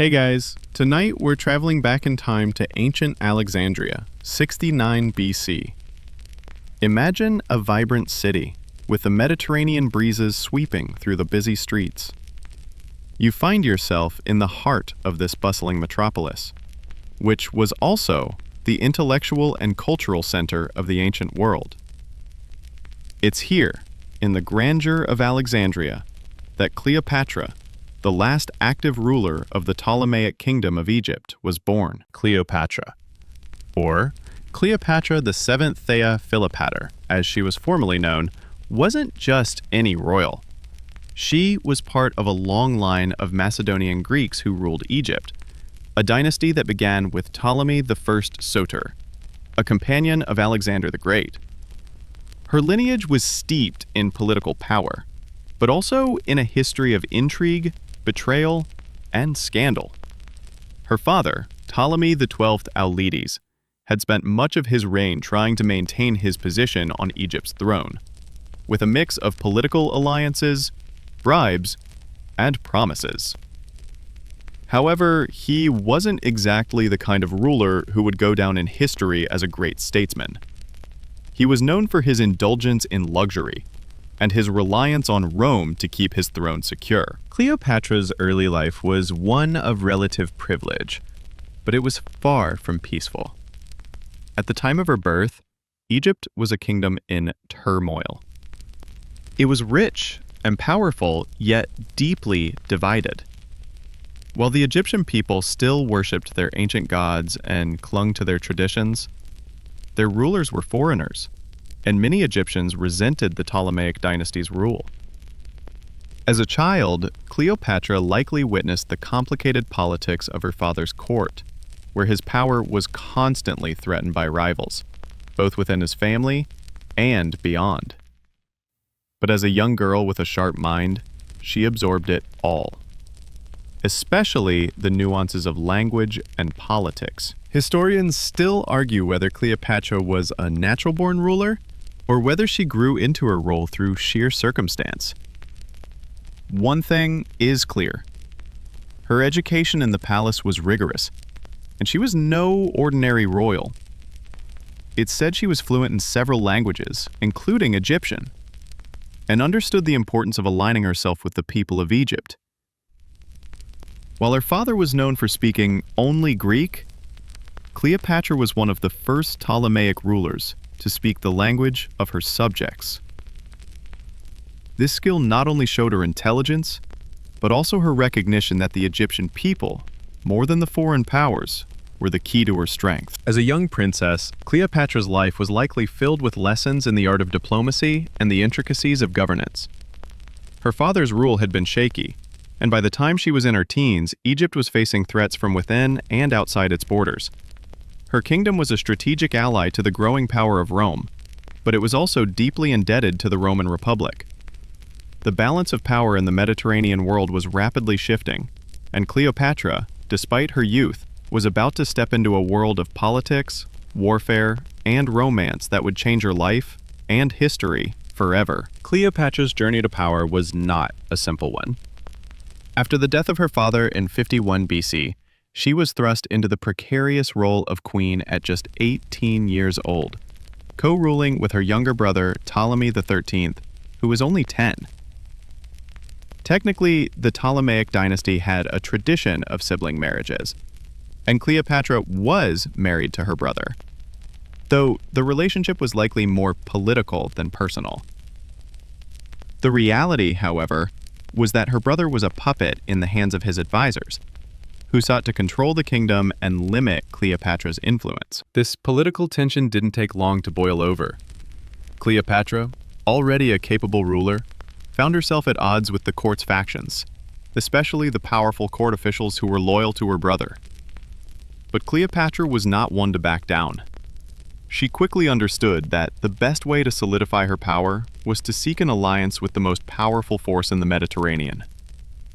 Hey guys, tonight we're traveling back in time to ancient Alexandria, 69 BC. Imagine a vibrant city, with the Mediterranean breezes sweeping through the busy streets. You find yourself in the heart of this bustling metropolis, which was also the intellectual and cultural center of the ancient world. It's here, in the grandeur of Alexandria, that Cleopatra, the last active ruler of the Ptolemaic kingdom of Egypt, was born. Cleopatra, or Cleopatra the Seventh Thea Philopator, as she was formerly known, wasn't just any royal. She was part of a long line of Macedonian Greeks who ruled Egypt, a dynasty that began with Ptolemy I Soter, a companion of Alexander the Great. Her lineage was steeped in political power, but also in a history of intrigue, betrayal, and scandal. Her father, Ptolemy XII Auletes, had spent much of his reign trying to maintain his position on Egypt's throne, with a mix of political alliances, bribes, and promises. However, he wasn't exactly the kind of ruler who would go down in history as a great statesman. He was known for his indulgence in luxury, and his reliance on Rome to keep his throne secure. Cleopatra's early life was one of relative privilege, but it was far from peaceful. At the time of her birth, Egypt was a kingdom in turmoil. It was rich and powerful, yet deeply divided. While the Egyptian people still worshipped their ancient gods and clung to their traditions, their rulers were foreigners, and many Egyptians resented the Ptolemaic dynasty's rule. As a child, Cleopatra likely witnessed the complicated politics of her father's court, where his power was constantly threatened by rivals, both within his family and beyond. But as a young girl with a sharp mind, she absorbed it all, especially the nuances of language and politics. Historians still argue whether Cleopatra was a natural-born ruler or whether she grew into her role through sheer circumstance. One thing is clear. Her education in the palace was rigorous, and she was no ordinary royal. It's said she was fluent in several languages, including Egyptian, and understood the importance of aligning herself with the people of Egypt. While her father was known for speaking only Greek, Cleopatra was one of the first Ptolemaic rulers to speak the language of her subjects. This skill not only showed her intelligence, but also her recognition that the Egyptian people, more than the foreign powers, were the key to her strength. As a young princess, Cleopatra's life was likely filled with lessons in the art of diplomacy and the intricacies of governance. Her father's rule had been shaky, and by the time she was in her teens, Egypt was facing threats from within and outside its borders. Her kingdom was a strategic ally to the growing power of Rome, but it was also deeply indebted to the Roman Republic. The balance of power in the Mediterranean world was rapidly shifting, and Cleopatra, despite her youth, was about to step into a world of politics, warfare, and romance that would change her life and history forever. Cleopatra's journey to power was not a simple one. After the death of her father in 51 BC, she was thrust into the precarious role of queen at just 18 years old, co-ruling with her younger brother Ptolemy XIII, who was only 10. Technically, the Ptolemaic dynasty had a tradition of sibling marriages, and Cleopatra was married to her brother, though the relationship was likely more political than personal. The reality, however, was that her brother was a puppet in the hands of his advisors, who sought to control the kingdom and limit Cleopatra's influence. This political tension didn't take long to boil over. Cleopatra, already a capable ruler, found herself at odds with the court's factions, especially the powerful court officials who were loyal to her brother. But Cleopatra was not one to back down. She quickly understood that the best way to solidify her power was to seek an alliance with the most powerful force in the Mediterranean,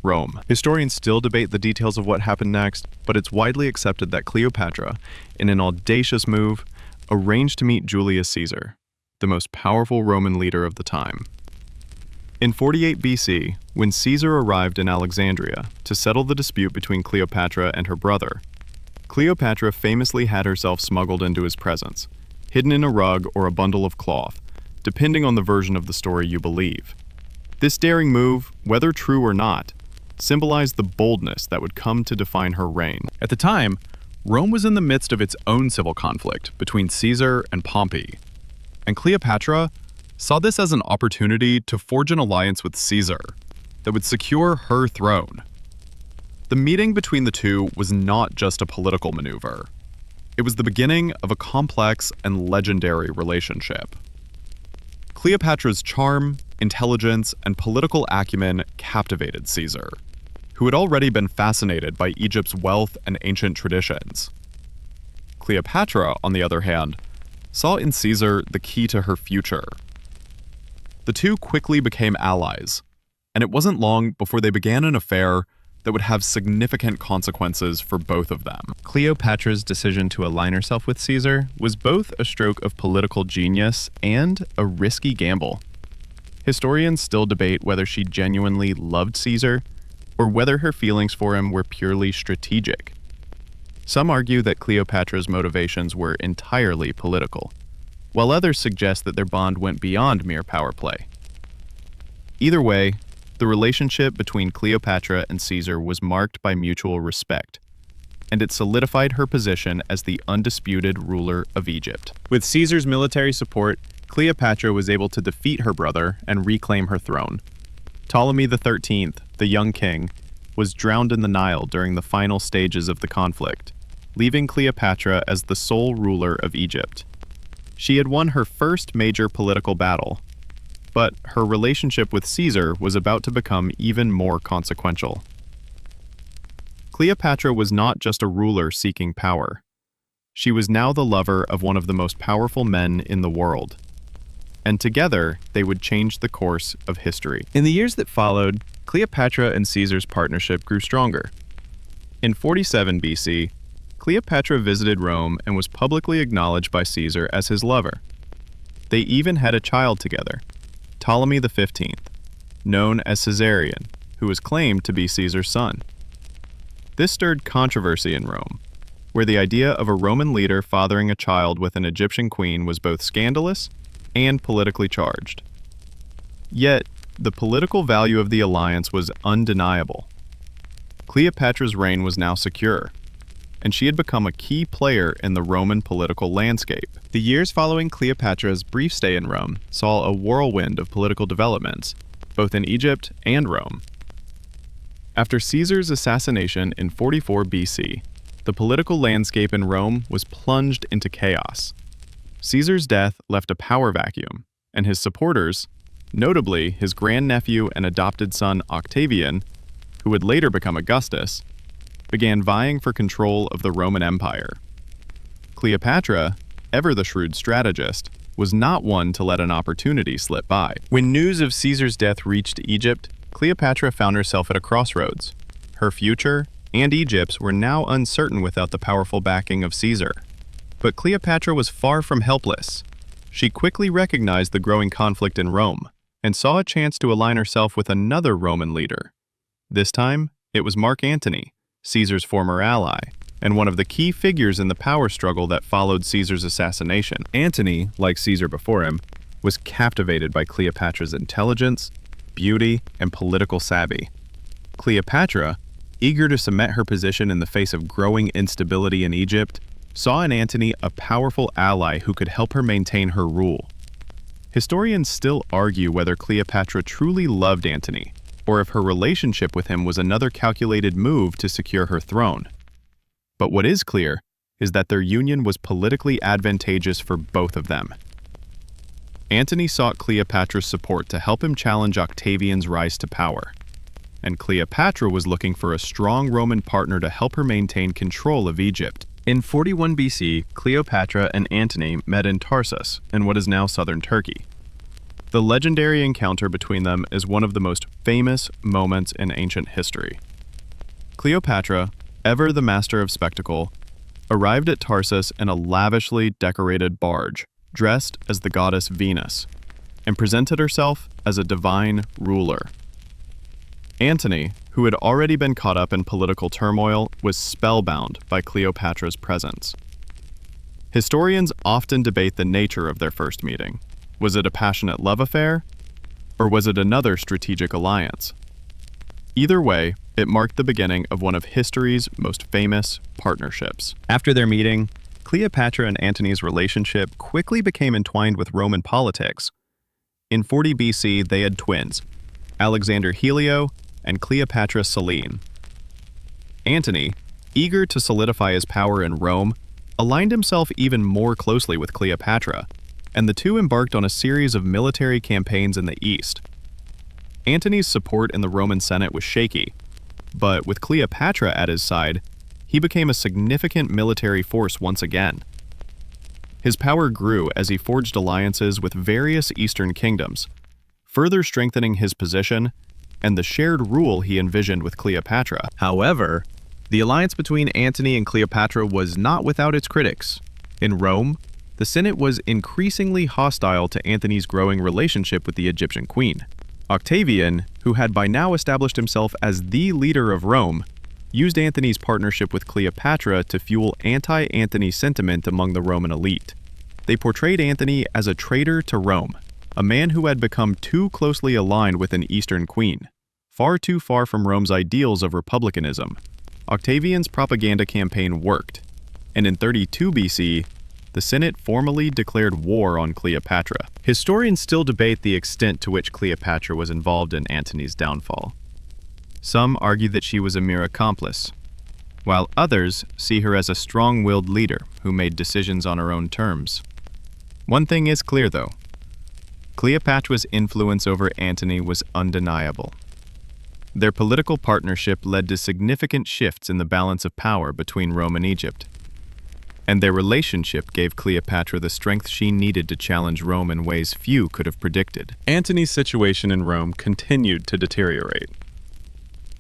Rome. Historians still debate the details of what happened next, but it's widely accepted that Cleopatra, in an audacious move, arranged to meet Julius Caesar, the most powerful Roman leader of the time. In 48 BC, when Caesar arrived in Alexandria to settle the dispute between Cleopatra and her brother, Cleopatra famously had herself smuggled into his presence, hidden in a rug or a bundle of cloth, depending on the version of the story you believe. This daring move, whether true or not, symbolized the boldness that would come to define her reign. At the time, Rome was in the midst of its own civil conflict between Caesar and Pompey, and Cleopatra saw this as an opportunity to forge an alliance with Caesar that would secure her throne. The meeting between the two was not just a political maneuver. It was the beginning of a complex and legendary relationship. Cleopatra's charm, intelligence, and political acumen captivated Caesar, who had already been fascinated by Egypt's wealth and ancient traditions. Cleopatra, on the other hand, saw in Caesar the key to her future. The two quickly became allies, and it wasn't long before they began an affair that would have significant consequences for both of them. Cleopatra's decision to align herself with Caesar was both a stroke of political genius and a risky gamble. Historians still debate whether she genuinely loved Caesar or whether her feelings for him were purely strategic. Some argue that Cleopatra's motivations were entirely political, while others suggest that their bond went beyond mere power play. Either way, the relationship between Cleopatra and Caesar was marked by mutual respect, and it solidified her position as the undisputed ruler of Egypt. With Caesar's military support, Cleopatra was able to defeat her brother and reclaim her throne. Ptolemy XIII, the young king, was drowned in the Nile during the final stages of the conflict, leaving Cleopatra as the sole ruler of Egypt. She had won her first major political battle, but her relationship with Caesar was about to become even more consequential. Cleopatra was not just a ruler seeking power. She was now the lover of one of the most powerful men in the world, and together they would change the course of history. In the years that followed, Cleopatra and Caesar's partnership grew stronger. In 47 BC, Cleopatra visited Rome and was publicly acknowledged by Caesar as his lover. They even had a child together, Ptolemy XV, known as Caesarion, who was claimed to be Caesar's son. This stirred controversy in Rome, where the idea of a Roman leader fathering a child with an Egyptian queen was both scandalous and politically charged. Yet, the political value of the alliance was undeniable. Cleopatra's reign was now secure, and she had become a key player in the Roman political landscape. The years following Cleopatra's brief stay in Rome saw a whirlwind of political developments, both in Egypt and Rome. After Caesar's assassination in 44 BC, the political landscape in Rome was plunged into chaos. Caesar's death left a power vacuum, and his supporters, notably his grandnephew and adopted son Octavian, who would later become Augustus, began vying for control of the Roman Empire. Cleopatra, ever the shrewd strategist, was not one to let an opportunity slip by. When news of Caesar's death reached Egypt, Cleopatra found herself at a crossroads. Her future and Egypt's were now uncertain without the powerful backing of Caesar. But Cleopatra was far from helpless. She quickly recognized the growing conflict in Rome and saw a chance to align herself with another Roman leader. This time, it was Mark Antony, Caesar's former ally, and one of the key figures in the power struggle that followed Caesar's assassination. Antony, like Caesar before him, was captivated by Cleopatra's intelligence, beauty, and political savvy. Cleopatra, eager to cement her position in the face of growing instability in Egypt, saw in Antony a powerful ally who could help her maintain her rule. Historians still argue whether Cleopatra truly loved Antony, or if her relationship with him was another calculated move to secure her throne. But what is clear is that their union was politically advantageous for both of them. Antony sought Cleopatra's support to help him challenge Octavian's rise to power, and Cleopatra was looking for a strong Roman partner to help her maintain control of Egypt. In 41 BC, Cleopatra and Antony met in Tarsus, in what is now southern Turkey. The legendary encounter between them is one of the most famous moments in ancient history. Cleopatra, ever the master of spectacle, arrived at Tarsus in a lavishly decorated barge, dressed as the goddess Venus. and presented herself as a divine ruler. Antony, who had already been caught up in political turmoil, was spellbound by Cleopatra's presence. Historians often debate the nature of their first meeting. Was it a passionate love affair, or was it another strategic alliance? Either way, it marked the beginning of one of history's most famous partnerships. After their meeting, Cleopatra and Antony's relationship quickly became entwined with Roman politics. In 40 BC, they had twins, Alexander Helio and Cleopatra Selene. Antony, eager to solidify his power in Rome, aligned himself even more closely with Cleopatra, and the two embarked on a series of military campaigns in the east. Antony's support in the Roman Senate was shaky, but with Cleopatra at his side, he became a significant military force once again. His power grew as he forged alliances with various eastern kingdoms, further strengthening his position and the shared rule he envisioned with Cleopatra. However, the alliance between Antony and Cleopatra was not without its critics. In Rome, the Senate was increasingly hostile to Antony's growing relationship with the Egyptian queen. Octavian, who had by now established himself as the leader of Rome, used Antony's partnership with Cleopatra to fuel anti-Antony sentiment among the Roman elite. They portrayed Antony as a traitor to Rome, a man who had become too closely aligned with an Eastern queen, far too far from Rome's ideals of republicanism. Octavian's propaganda campaign worked, and in 32 BC, the Senate formally declared war on Cleopatra. Historians still debate the extent to which Cleopatra was involved in Antony's downfall. Some argue that she was a mere accomplice, while others see her as a strong-willed leader who made decisions on her own terms. One thing is clear, though. Cleopatra's influence over Antony was undeniable. Their political partnership led to significant shifts in the balance of power between Rome and Egypt, and their relationship gave Cleopatra the strength she needed to challenge Rome in ways few could have predicted. Antony's situation in Rome continued to deteriorate.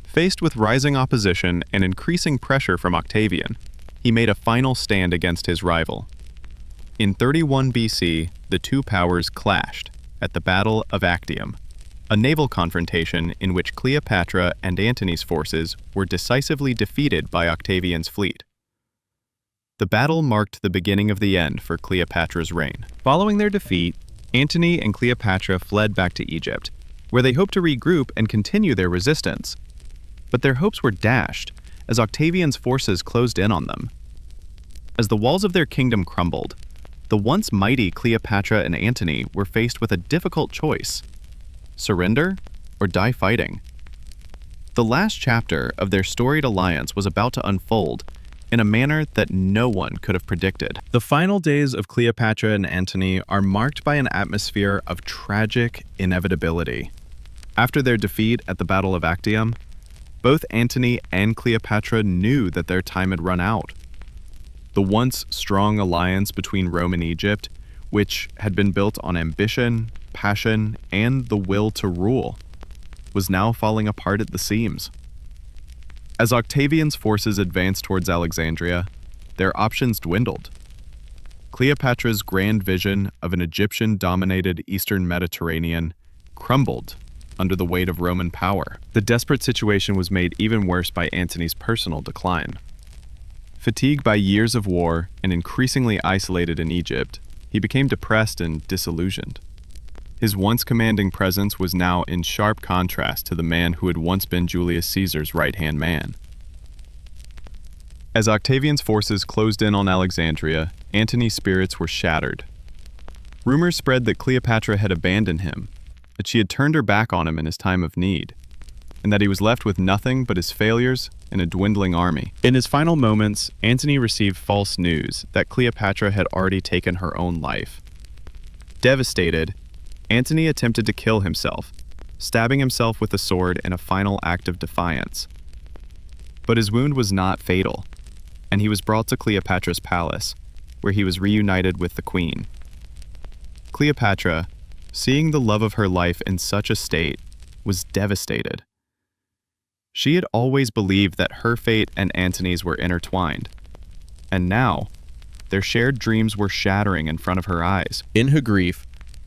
Faced with rising opposition and increasing pressure from Octavian, he made a final stand against his rival. In 31 BC, the two powers clashed at the Battle of Actium, a naval confrontation in which Cleopatra and Antony's forces were decisively defeated by Octavian's fleet. The battle marked the beginning of the end for Cleopatra's reign. Following their defeat, Antony and Cleopatra fled back to Egypt, where they hoped to regroup and continue their resistance. But their hopes were dashed as Octavian's forces closed in on them. As the walls of their kingdom crumbled, the once mighty Cleopatra and Antony were faced with a difficult choice: surrender or die fighting. The last chapter of their storied alliance was about to unfold in a manner that no one could have predicted. The final days of Cleopatra and Antony are marked by an atmosphere of tragic inevitability. After their defeat at the Battle of Actium, both Antony and Cleopatra knew that their time had run out. The once strong alliance between Rome and Egypt, which had been built on ambition, passion, and the will to rule, was now falling apart at the seams. As Octavian's forces advanced towards Alexandria, their options dwindled. Cleopatra's grand vision of an Egyptian-dominated Eastern Mediterranean crumbled under the weight of Roman power. The desperate situation was made even worse by Antony's personal decline. Fatigued by years of war and increasingly isolated in Egypt, he became depressed and disillusioned. His once commanding presence was now in sharp contrast to the man who had once been Julius Caesar's right-hand man. As Octavian's forces closed in on Alexandria, Antony's spirits were shattered. Rumors spread that Cleopatra had abandoned him, that she had turned her back on him in his time of need, and that he was left with nothing but his failures and a dwindling army. In his final moments, Antony received false news that Cleopatra had already taken her own life. Devastated, Antony attempted to kill himself, stabbing himself with a sword in a final act of defiance. But his wound was not fatal, and he was brought to Cleopatra's palace, where he was reunited with the queen. Cleopatra, seeing the love of her life in such a state, was devastated. She had always believed that her fate and Antony's were intertwined, and now, their shared dreams were shattering in front of her eyes. In her grief,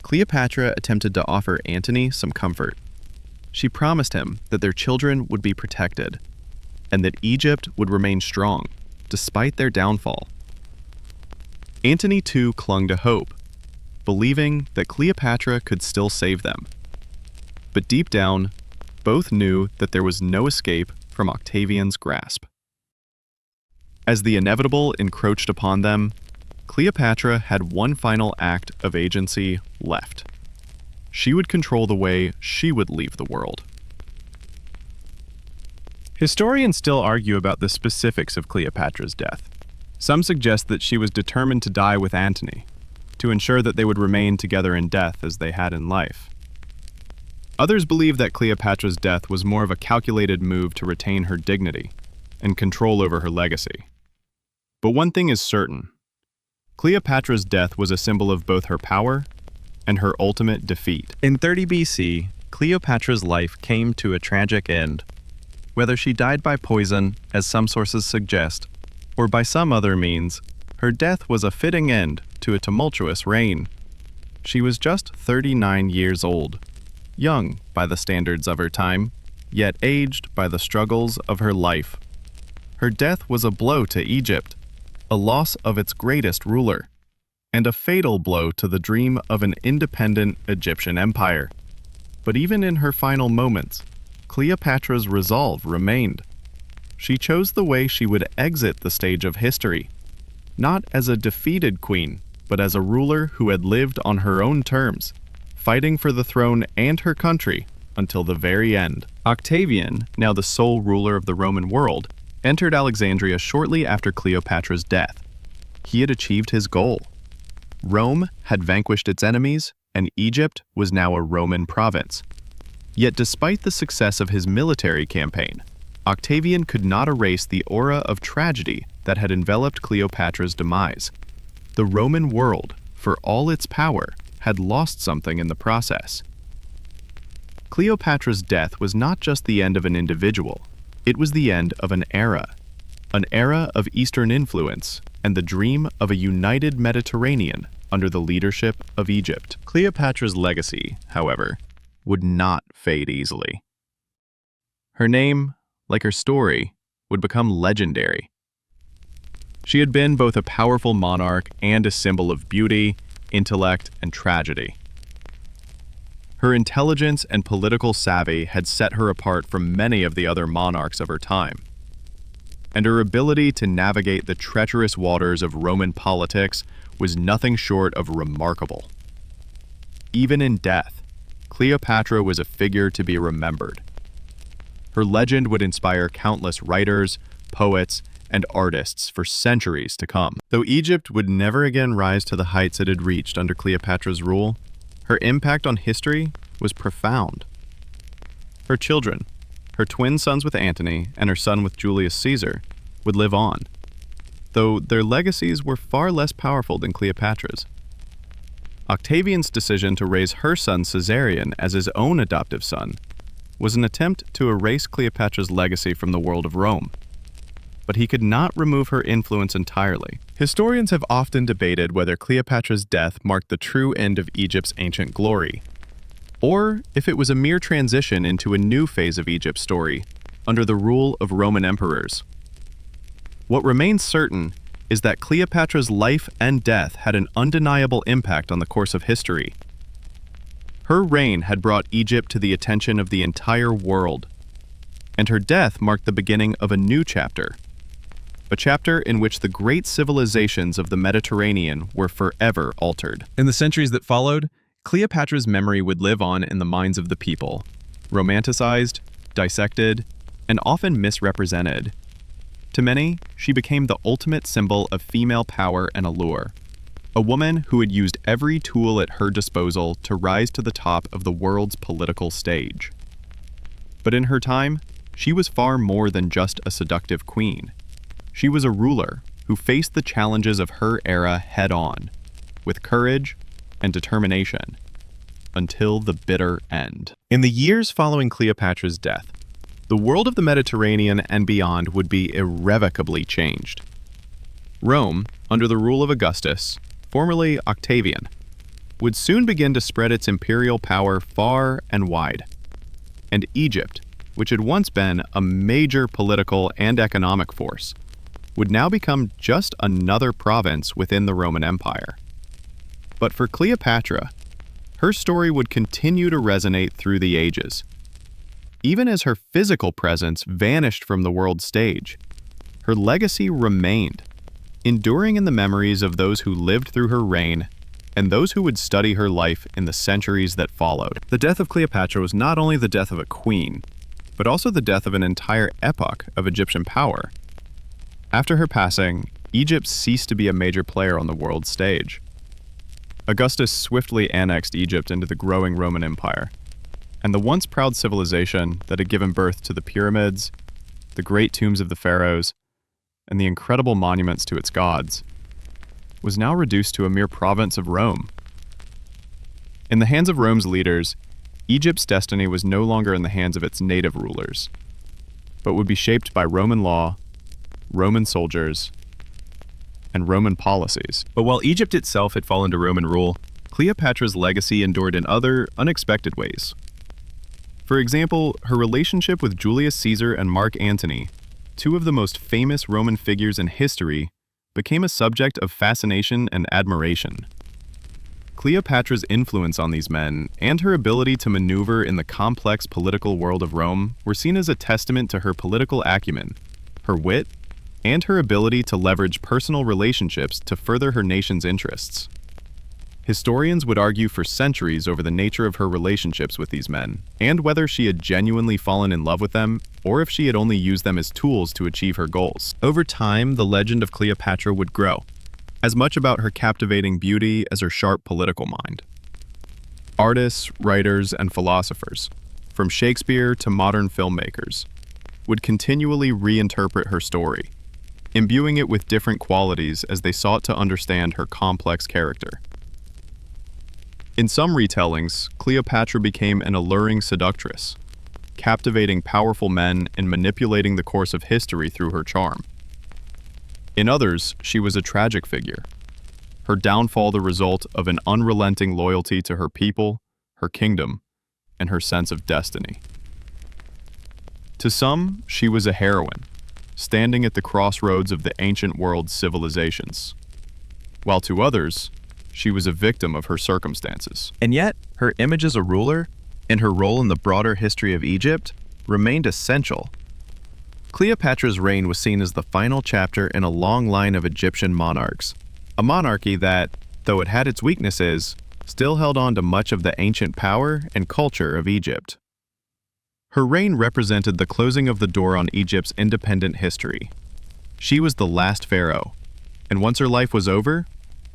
Cleopatra attempted to offer Antony some comfort. She promised him that their children would be protected, and that Egypt would remain strong, despite their downfall. Antony too clung to hope, believing that Cleopatra could still save them. But deep down, both knew that there was no escape from Octavian's grasp. As the inevitable encroached upon them, Cleopatra had one final act of agency left. She would control the way she would leave the world. Historians still argue about the specifics of Cleopatra's death. Some suggest that she was determined to die with Antony, to ensure that they would remain together in death as they had in life. Others believe that Cleopatra's death was more of a calculated move to retain her dignity and control over her legacy. But one thing is certain: Cleopatra's death was a symbol of both her power and her ultimate defeat. In 30 BC, Cleopatra's life came to a tragic end. Whether she died by poison, as some sources suggest, or by some other means, her death was a fitting end to a tumultuous reign. She was just 39 years old, young by the standards of her time, yet aged by the struggles of her life. Her death was a blow to Egypt, a loss of its greatest ruler, and a fatal blow to the dream of an independent Egyptian empire. But even in her final moments, Cleopatra's resolve remained. She chose the way she would exit the stage of history, not as a defeated queen, but as a ruler who had lived on her own terms, fighting for the throne and her country until the very end. Octavian, now the sole ruler of the Roman world, entered Alexandria shortly after Cleopatra's death. He had achieved his goal. Rome had vanquished its enemies, and Egypt was now a Roman province. Yet despite the success of his military campaign, Octavian could not erase the aura of tragedy that had enveloped Cleopatra's demise. The Roman world, for all its power, had lost something in the process. Cleopatra's death was not just the end of an individual, it was the end of an era of Eastern influence, and the dream of a united Mediterranean under the leadership of Egypt. Cleopatra's legacy, however, would not fade easily. Her name, like her story, would become legendary. She had been both a powerful monarch and a symbol of beauty, intellect, and tragedy. Her intelligence and political savvy had set her apart from many of the other monarchs of her time, and her ability to navigate the treacherous waters of Roman politics was nothing short of remarkable. Even in death, Cleopatra was a figure to be remembered. Her legend would inspire countless writers, poets, and artists for centuries to come. Though Egypt would never again rise to the heights it had reached under Cleopatra's rule, her impact on history was profound. Her children, her twin sons with Antony and her son with Julius Caesar, would live on, though their legacies were far less powerful than Cleopatra's. Octavian's decision to raise her son Caesarion as his own adoptive son was an attempt to erase Cleopatra's legacy from the world of Rome. But he could not remove her influence entirely. Historians have often debated whether Cleopatra's death marked the true end of Egypt's ancient glory, or if it was a mere transition into a new phase of Egypt's story, under the rule of Roman emperors. What remains certain is that Cleopatra's life and death had an undeniable impact on the course of history. Her reign had brought Egypt to the attention of the entire world, and her death marked the beginning of a new chapter. A chapter in which the great civilizations of the Mediterranean were forever altered. In the centuries that followed, Cleopatra's memory would live on in the minds of the people, romanticized, dissected, and often misrepresented. To many, she became the ultimate symbol of female power and allure, a woman who had used every tool at her disposal to rise to the top of the world's political stage. But in her time, she was far more than just a seductive queen. She was a ruler who faced the challenges of her era head-on, with courage and determination, until the bitter end. In the years following Cleopatra's death, the world of the Mediterranean and beyond would be irrevocably changed. Rome, under the rule of Augustus, formerly Octavian, would soon begin to spread its imperial power far and wide. And Egypt, which had once been a major political and economic force, would now become just another province within the Roman Empire. But for Cleopatra, her story would continue to resonate through the ages. Even as her physical presence vanished from the world stage, her legacy remained, enduring in the memories of those who lived through her reign and those who would study her life in the centuries that followed. The death of Cleopatra was not only the death of a queen, but also the death of an entire epoch of Egyptian power. After her passing, Egypt ceased to be a major player on the world stage. Augustus swiftly annexed Egypt into the growing Roman Empire, and the once proud civilization that had given birth to the pyramids, the great tombs of the pharaohs, and the incredible monuments to its gods, was now reduced to a mere province of Rome. In the hands of Rome's leaders, Egypt's destiny was no longer in the hands of its native rulers, but would be shaped by Roman law, Roman soldiers, and Roman policies. But while Egypt itself had fallen to Roman rule, Cleopatra's legacy endured in other, unexpected ways. For example, her relationship with Julius Caesar and Mark Antony, two of the most famous Roman figures in history, became a subject of fascination and admiration. Cleopatra's influence on these men and her ability to maneuver in the complex political world of Rome were seen as a testament to her political acumen, her wit, and her ability to leverage personal relationships to further her nation's interests. Historians would argue for centuries over the nature of her relationships with these men, and whether she had genuinely fallen in love with them, or if she had only used them as tools to achieve her goals. Over time, the legend of Cleopatra would grow, as much about her captivating beauty as her sharp political mind. Artists, writers, and philosophers, from Shakespeare to modern filmmakers, would continually reinterpret her story, imbuing it with different qualities as they sought to understand her complex character. In some retellings, Cleopatra became an alluring seductress, captivating powerful men and manipulating the course of history through her charm. In others, she was a tragic figure, her downfall the result of an unrelenting loyalty to her people, her kingdom, and her sense of destiny. To some, she was a heroine, standing at the crossroads of the ancient world's civilizations, while to others, she was a victim of her circumstances. And yet, her image as a ruler, and her role in the broader history of Egypt, remained essential. Cleopatra's reign was seen as the final chapter in a long line of Egyptian monarchs, a monarchy that, though it had its weaknesses, still held on to much of the ancient power and culture of Egypt. Her reign represented the closing of the door on Egypt's independent history. She was the last pharaoh, and once her life was over,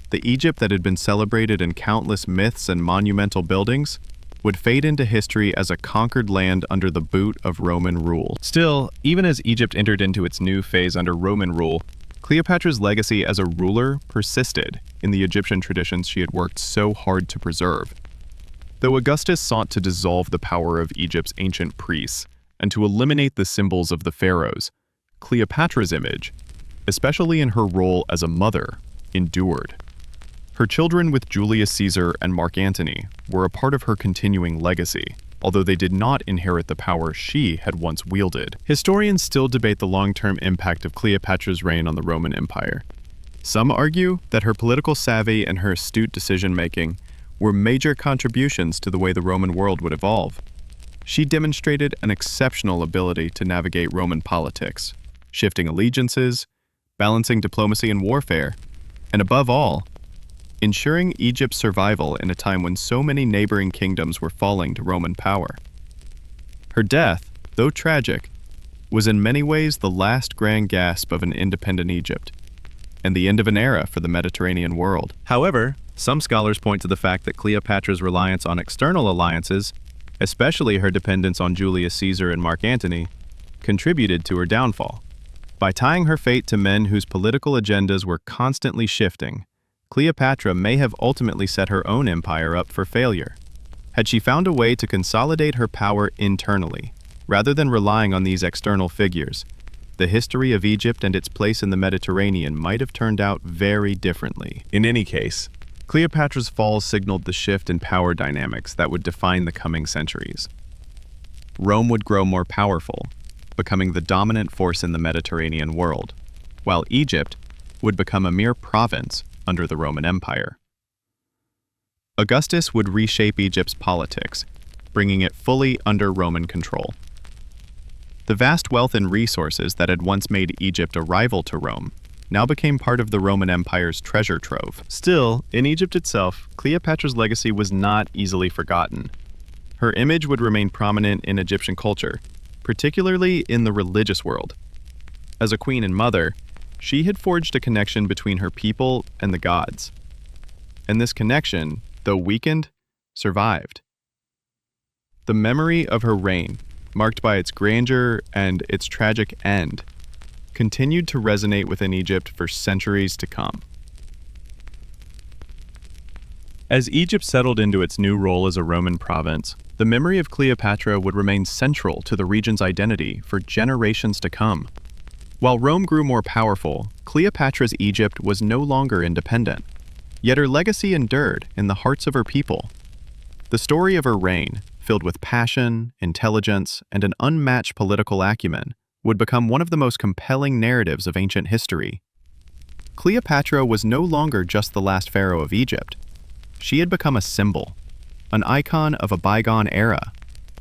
the Egypt that had been celebrated in countless myths and monumental buildings would fade into history as a conquered land under the boot of Roman rule. Still, even as Egypt entered into its new phase under Roman rule, Cleopatra's legacy as a ruler persisted in the Egyptian traditions she had worked so hard to preserve. Though Augustus sought to dissolve the power of Egypt's ancient priests and to eliminate the symbols of the pharaohs, Cleopatra's image, especially in her role as a mother, endured. Her children with Julius Caesar and Mark Antony were a part of her continuing legacy, although they did not inherit the power she had once wielded. Historians still debate the long-term impact of Cleopatra's reign on the Roman Empire. Some argue that her political savvy and her astute decision-making were major contributions to the way the Roman world would evolve. She demonstrated an exceptional ability to navigate Roman politics, shifting allegiances, balancing diplomacy and warfare, and above all, ensuring Egypt's survival in a time when so many neighboring kingdoms were falling to Roman power. Her death, though tragic, was in many ways the last grand gasp of an independent Egypt, and the end of an era for the Mediterranean world. However, some scholars point to the fact that Cleopatra's reliance on external alliances, especially her dependence on Julius Caesar and Mark Antony, contributed to her downfall. By tying her fate to men whose political agendas were constantly shifting, Cleopatra may have ultimately set her own empire up for failure. Had she found a way to consolidate her power internally, rather than relying on these external figures, the history of Egypt and its place in the Mediterranean might have turned out very differently. In any case, Cleopatra's fall signaled the shift in power dynamics that would define the coming centuries. Rome would grow more powerful, becoming the dominant force in the Mediterranean world, while Egypt would become a mere province under the Roman Empire. Augustus would reshape Egypt's politics, bringing it fully under Roman control. The vast wealth and resources that had once made Egypt a rival to Rome now became part of the Roman Empire's treasure trove. Still, in Egypt itself, Cleopatra's legacy was not easily forgotten. Her image would remain prominent in Egyptian culture, particularly in the religious world. As a queen and mother, she had forged a connection between her people and the gods. And this connection, though weakened, survived. The memory of her reign, marked by its grandeur and its tragic end, continued to resonate within Egypt for centuries to come. As Egypt settled into its new role as a Roman province, the memory of Cleopatra would remain central to the region's identity for generations to come. While Rome grew more powerful, Cleopatra's Egypt was no longer independent. Yet her legacy endured in the hearts of her people. The story of her reign, filled with passion, intelligence, and an unmatched political acumen, would become one of the most compelling narratives of ancient history. Cleopatra was no longer just the last pharaoh of Egypt. She had become a symbol, an icon of a bygone era,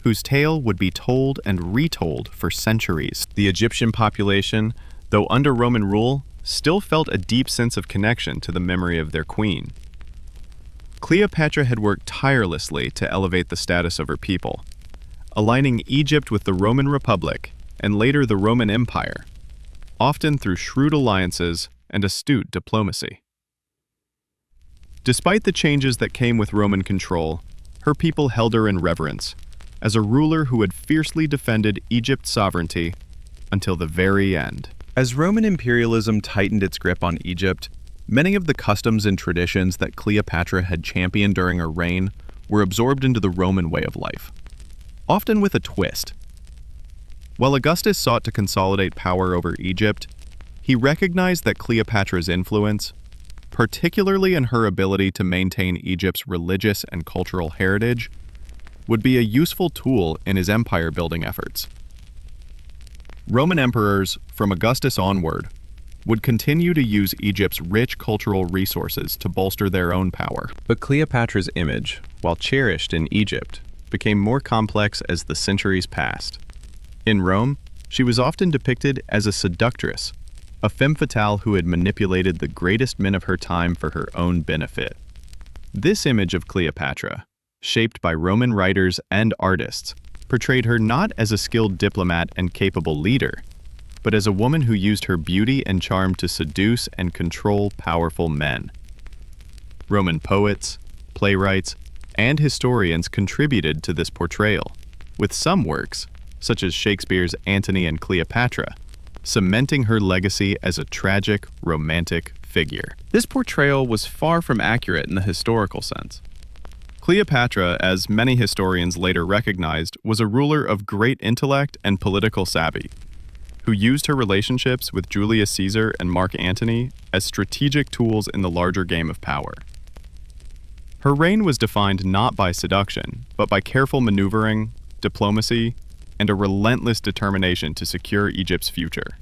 whose tale would be told and retold for centuries. The Egyptian population, though under Roman rule, still felt a deep sense of connection to the memory of their queen. Cleopatra had worked tirelessly to elevate the status of her people, aligning Egypt with the Roman Republic and later the Roman Empire, often through shrewd alliances and astute diplomacy. Despite the changes that came with Roman control, her people held her in reverence as a ruler who had fiercely defended Egypt's sovereignty until the very end. As Roman imperialism tightened its grip on Egypt, many of the customs and traditions that Cleopatra had championed during her reign were absorbed into the Roman way of life, often with a twist. While Augustus sought to consolidate power over Egypt, he recognized that Cleopatra's influence, particularly in her ability to maintain Egypt's religious and cultural heritage, would be a useful tool in his empire-building efforts. Roman emperors, from Augustus onward, would continue to use Egypt's rich cultural resources to bolster their own power. But Cleopatra's image, while cherished in Egypt, became more complex as the centuries passed. In Rome, she was often depicted as a seductress, a femme fatale who had manipulated the greatest men of her time for her own benefit. This image of Cleopatra, shaped by Roman writers and artists, portrayed her not as a skilled diplomat and capable leader, but as a woman who used her beauty and charm to seduce and control powerful men. Roman poets, playwrights, and historians contributed to this portrayal, with some works, such as Shakespeare's Antony and Cleopatra, cementing her legacy as a tragic, romantic figure. This portrayal was far from accurate in the historical sense. Cleopatra, as many historians later recognized, was a ruler of great intellect and political savvy, who used her relationships with Julius Caesar and Mark Antony as strategic tools in the larger game of power. Her reign was defined not by seduction, but by careful maneuvering, diplomacy, and a relentless determination to secure Egypt's future.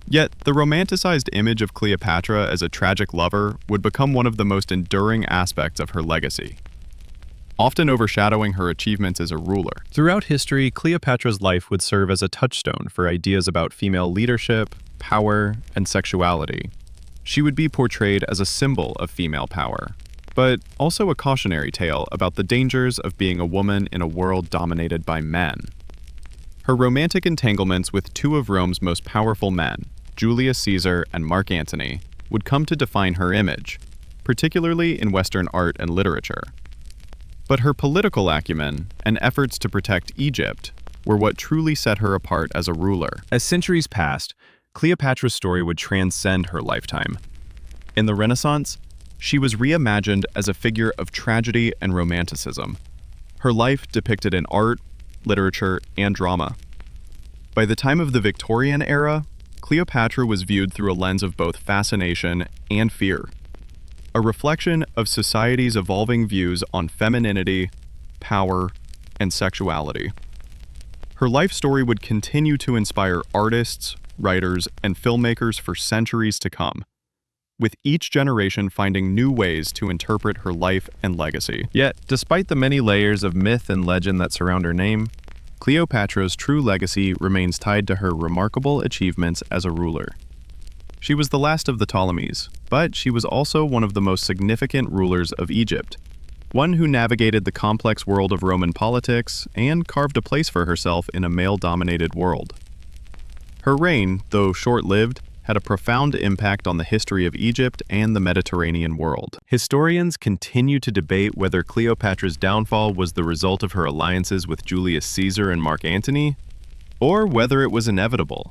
Yet, the romanticized image of Cleopatra as a tragic lover would become one of the most enduring aspects of her legacy, often overshadowing her achievements as a ruler. Throughout history, Cleopatra's life would serve as a touchstone for ideas about female leadership, power, and sexuality. She would be portrayed as a symbol of female power, but also a cautionary tale about the dangers of being a woman in a world dominated by men. Her romantic entanglements with two of Rome's most powerful men, Julius Caesar and Mark Antony, would come to define her image, particularly in Western art and literature. But her political acumen and efforts to protect Egypt were what truly set her apart as a ruler. As centuries passed, Cleopatra's story would transcend her lifetime. In the Renaissance, she was reimagined as a figure of tragedy and romanticism, her life depicted in art, literature, and drama. By the time of the Victorian era, Cleopatra was viewed through a lens of both fascination and fear. a reflection of society's evolving views on femininity, power, and sexuality. Her life story would continue to inspire artists, writers, and filmmakers for centuries to come, with each generation finding new ways to interpret her life and legacy. Yet, despite the many layers of myth and legend that surround her name, Cleopatra's true legacy remains tied to her remarkable achievements as a ruler. She was the last of the Ptolemies, but she was also one of the most significant rulers of Egypt, one who navigated the complex world of Roman politics and carved a place for herself in a male-dominated world. Her reign, though short-lived, had a profound impact on the history of Egypt and the Mediterranean world. Historians continue to debate whether Cleopatra's downfall was the result of her alliances with Julius Caesar and Mark Antony, or whether it was inevitable,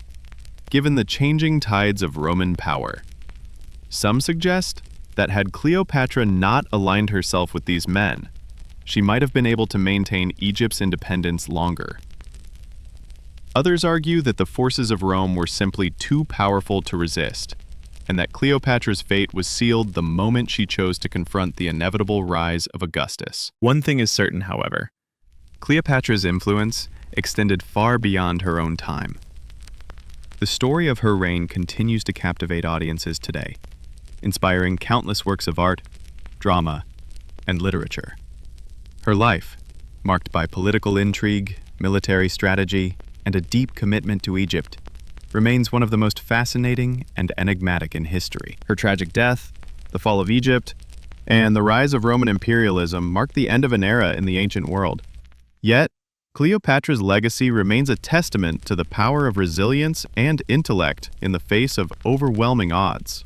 given the changing tides of Roman power. Some suggest that had Cleopatra not aligned herself with these men, she might have been able to maintain Egypt's independence longer. Others argue that the forces of Rome were simply too powerful to resist, and that Cleopatra's fate was sealed the moment she chose to confront the inevitable rise of Augustus. One thing is certain, however. Cleopatra's influence extended far beyond her own time. The story of her reign continues to captivate audiences today, inspiring countless works of art, drama, and literature. Her life, marked by political intrigue, military strategy, and a deep commitment to Egypt, remains one of the most fascinating and enigmatic in history. Her tragic death, the fall of Egypt, and the rise of Roman imperialism marked the end of an era in the ancient world. Yet, Cleopatra's legacy remains a testament to the power of resilience and intellect in the face of overwhelming odds.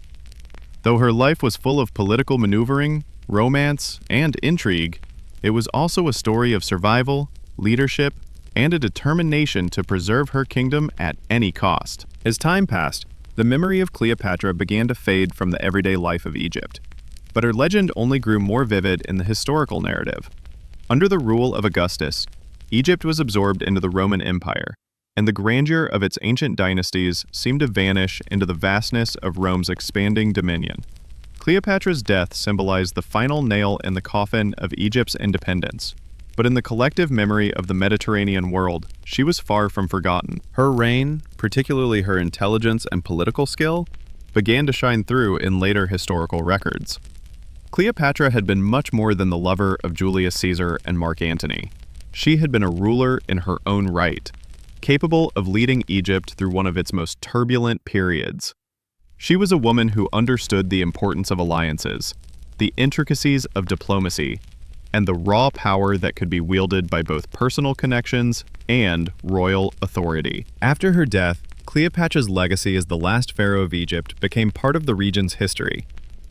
Though her life was full of political maneuvering, romance, and intrigue, it was also a story of survival, leadership, and a determination to preserve her kingdom at any cost. As time passed, the memory of Cleopatra began to fade from the everyday life of Egypt, but her legend only grew more vivid in the historical narrative. Under the rule of Augustus, Egypt was absorbed into the Roman Empire, and the grandeur of its ancient dynasties seemed to vanish into the vastness of Rome's expanding dominion. Cleopatra's death symbolized the final nail in the coffin of Egypt's independence. But in the collective memory of the Mediterranean world, she was far from forgotten. Her reign, particularly her intelligence and political skill, began to shine through in later historical records. Cleopatra had been much more than the lover of Julius Caesar and Mark Antony. She had been a ruler in her own right, capable of leading Egypt through one of its most turbulent periods. She was a woman who understood the importance of alliances, the intricacies of diplomacy, and the raw power that could be wielded by both personal connections and royal authority. After her death, Cleopatra's legacy as the last pharaoh of Egypt became part of the region's history,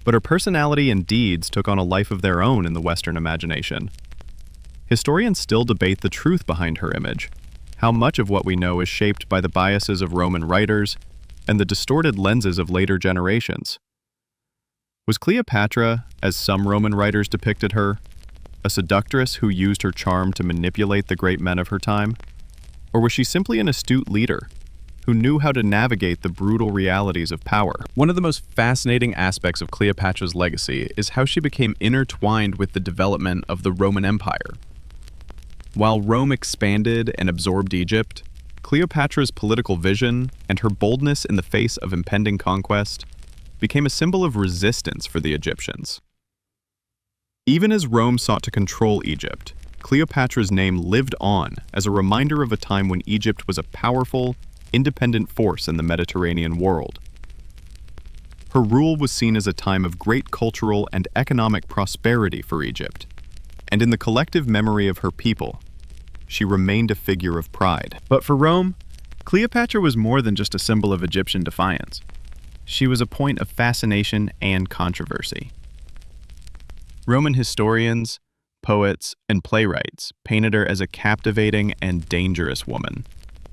but her personality and deeds took on a life of their own in the Western imagination. Historians still debate the truth behind her image, how much of what we know is shaped by the biases of Roman writers and the distorted lenses of later generations. Was Cleopatra, as some Roman writers depicted her, a seductress who used her charm to manipulate the great men of her time? Or was she simply an astute leader who knew how to navigate the brutal realities of power? One of the most fascinating aspects of Cleopatra's legacy is how she became intertwined with the development of the Roman Empire. While Rome expanded and absorbed Egypt, Cleopatra's political vision and her boldness in the face of impending conquest became a symbol of resistance for the Egyptians. Even as Rome sought to control Egypt, Cleopatra's name lived on as a reminder of a time when Egypt was a powerful, independent force in the Mediterranean world. Her rule was seen as a time of great cultural and economic prosperity for Egypt, and in the collective memory of her people, she remained a figure of pride. But for Rome, Cleopatra was more than just a symbol of Egyptian defiance. She was a point of fascination and controversy. Roman historians, poets, and playwrights painted her as a captivating and dangerous woman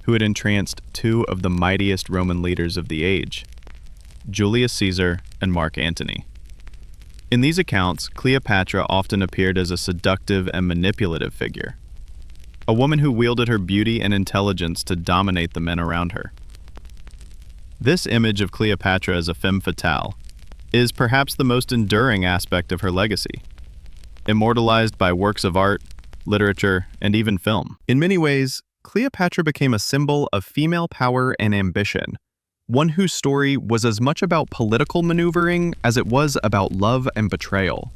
who had entranced two of the mightiest Roman leaders of the age, Julius Caesar and Mark Antony. In these accounts, Cleopatra often appeared as a seductive and manipulative figure, a woman who wielded her beauty and intelligence to dominate the men around her. This image of Cleopatra as a femme fatale is perhaps the most enduring aspect of her legacy, immortalized by works of art, literature, and even film. In many ways, Cleopatra became a symbol of female power and ambition, one whose story was as much about political maneuvering as it was about love and betrayal.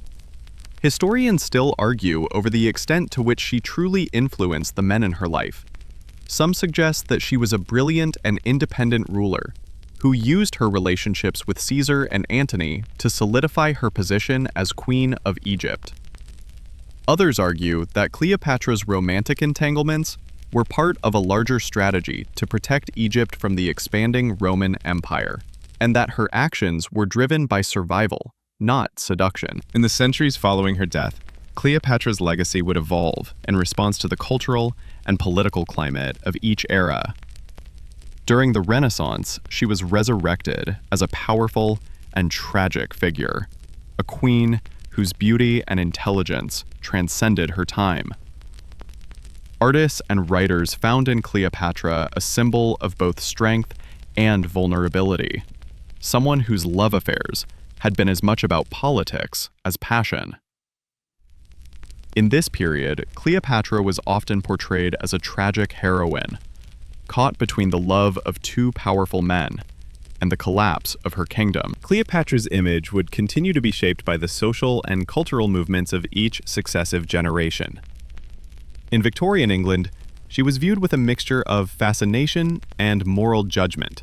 Historians still argue over the extent to which she truly influenced the men in her life. Some suggest that she was a brilliant and independent ruler who used her relationships with Caesar and Antony to solidify her position as Queen of Egypt. Others argue that Cleopatra's romantic entanglements were part of a larger strategy to protect Egypt from the expanding Roman Empire, and that her actions were driven by survival, not seduction. In the centuries following her death, Cleopatra's legacy would evolve in response to the cultural and political climate of each era. During the Renaissance, she was resurrected as a powerful and tragic figure, a queen whose beauty and intelligence transcended her time. Artists and writers found in Cleopatra a symbol of both strength and vulnerability, someone whose love affairs had been as much about politics as passion. In this period, Cleopatra was often portrayed as a tragic heroine, caught between the love of two powerful men and the collapse of her kingdom. Cleopatra's image would continue to be shaped by the social and cultural movements of each successive generation. In Victorian England, she was viewed with a mixture of fascination and moral judgment.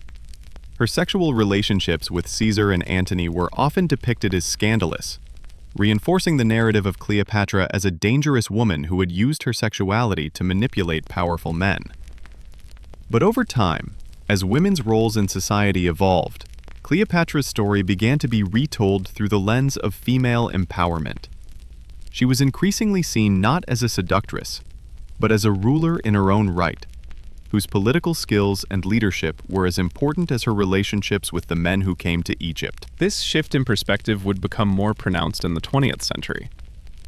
Her sexual relationships with Caesar and Antony were often depicted as scandalous, reinforcing the narrative of Cleopatra as a dangerous woman who had used her sexuality to manipulate powerful men. But over time, as women's roles in society evolved, Cleopatra's story began to be retold through the lens of female empowerment. She was increasingly seen not as a seductress, but as a ruler in her own right, whose political skills and leadership were as important as her relationships with the men who came to Egypt. This shift in perspective would become more pronounced in the 20th century,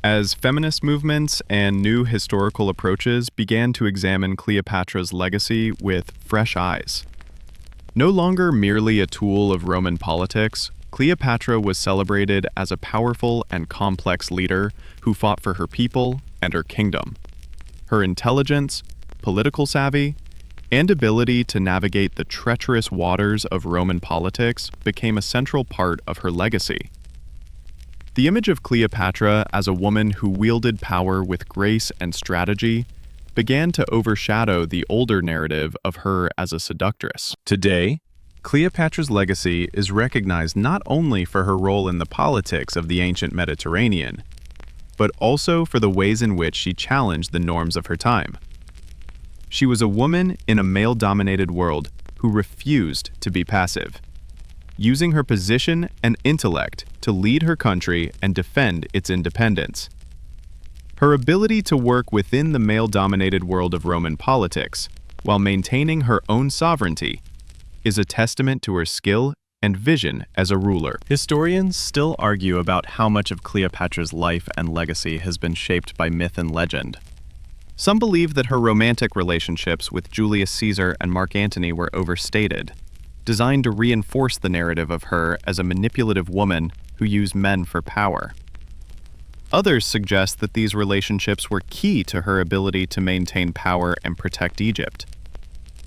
as feminist movements and new historical approaches began to examine Cleopatra's legacy with fresh eyes. No longer merely a tool of Roman politics, Cleopatra was celebrated as a powerful and complex leader who fought for her people and her kingdom. Her intelligence, political savvy, and ability to navigate the treacherous waters of Roman politics became a central part of her legacy. The image of Cleopatra as a woman who wielded power with grace and strategy began to overshadow the older narrative of her as a seductress. Today, Cleopatra's legacy is recognized not only for her role in the politics of the ancient Mediterranean, but also for the ways in which she challenged the norms of her time. She was a woman in a male-dominated world who refused to be passive, using her position and intellect to lead her country and defend its independence. Her ability to work within the male-dominated world of Roman politics, while maintaining her own sovereignty, is a testament to her skill and vision as a ruler. Historians still argue about how much of Cleopatra's life and legacy has been shaped by myth and legend. Some believe that her romantic relationships with Julius Caesar and Mark Antony were overstated, designed to reinforce the narrative of her as a manipulative woman who used men for power. Others suggest that these relationships were key to her ability to maintain power and protect Egypt.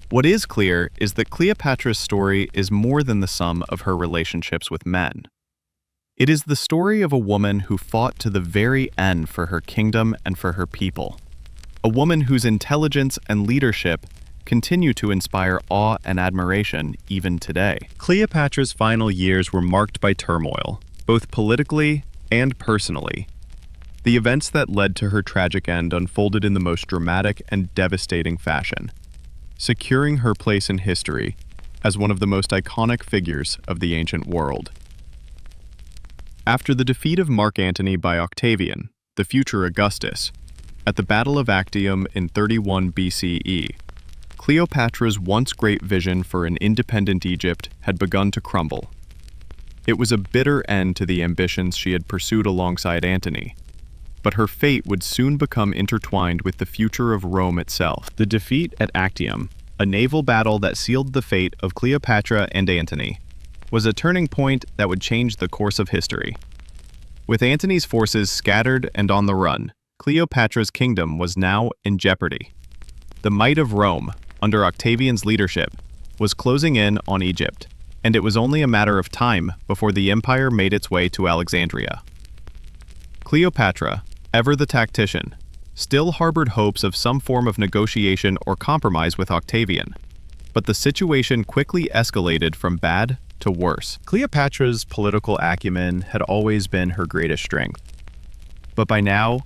What is clear is that Cleopatra's story is more than the sum of her relationships with men. It is the story of a woman who fought to the very end for her kingdom and for her people. A woman whose intelligence and leadership continue to inspire awe and admiration even today. Cleopatra's final years were marked by turmoil, both politically and personally. The events that led to her tragic end unfolded in the most dramatic and devastating fashion, securing her place in history as one of the most iconic figures of the ancient world. After the defeat of Mark Antony by Octavian, the future Augustus, at the Battle of Actium in 31 BCE, Cleopatra's once great vision for an independent Egypt had begun to crumble. It was a bitter end to the ambitions she had pursued alongside Antony, but her fate would soon become intertwined with the future of Rome itself. The defeat at Actium, a naval battle that sealed the fate of Cleopatra and Antony, was a turning point that would change the course of history. With Antony's forces scattered and on the run, Cleopatra's kingdom was now in jeopardy. The might of Rome, under Octavian's leadership, was closing in on Egypt, and it was only a matter of time before the empire made its way to Alexandria. Cleopatra, ever the tactician, still harbored hopes of some form of negotiation or compromise with Octavian, but the situation quickly escalated from bad to worse. Cleopatra's political acumen had always been her greatest strength, but by now,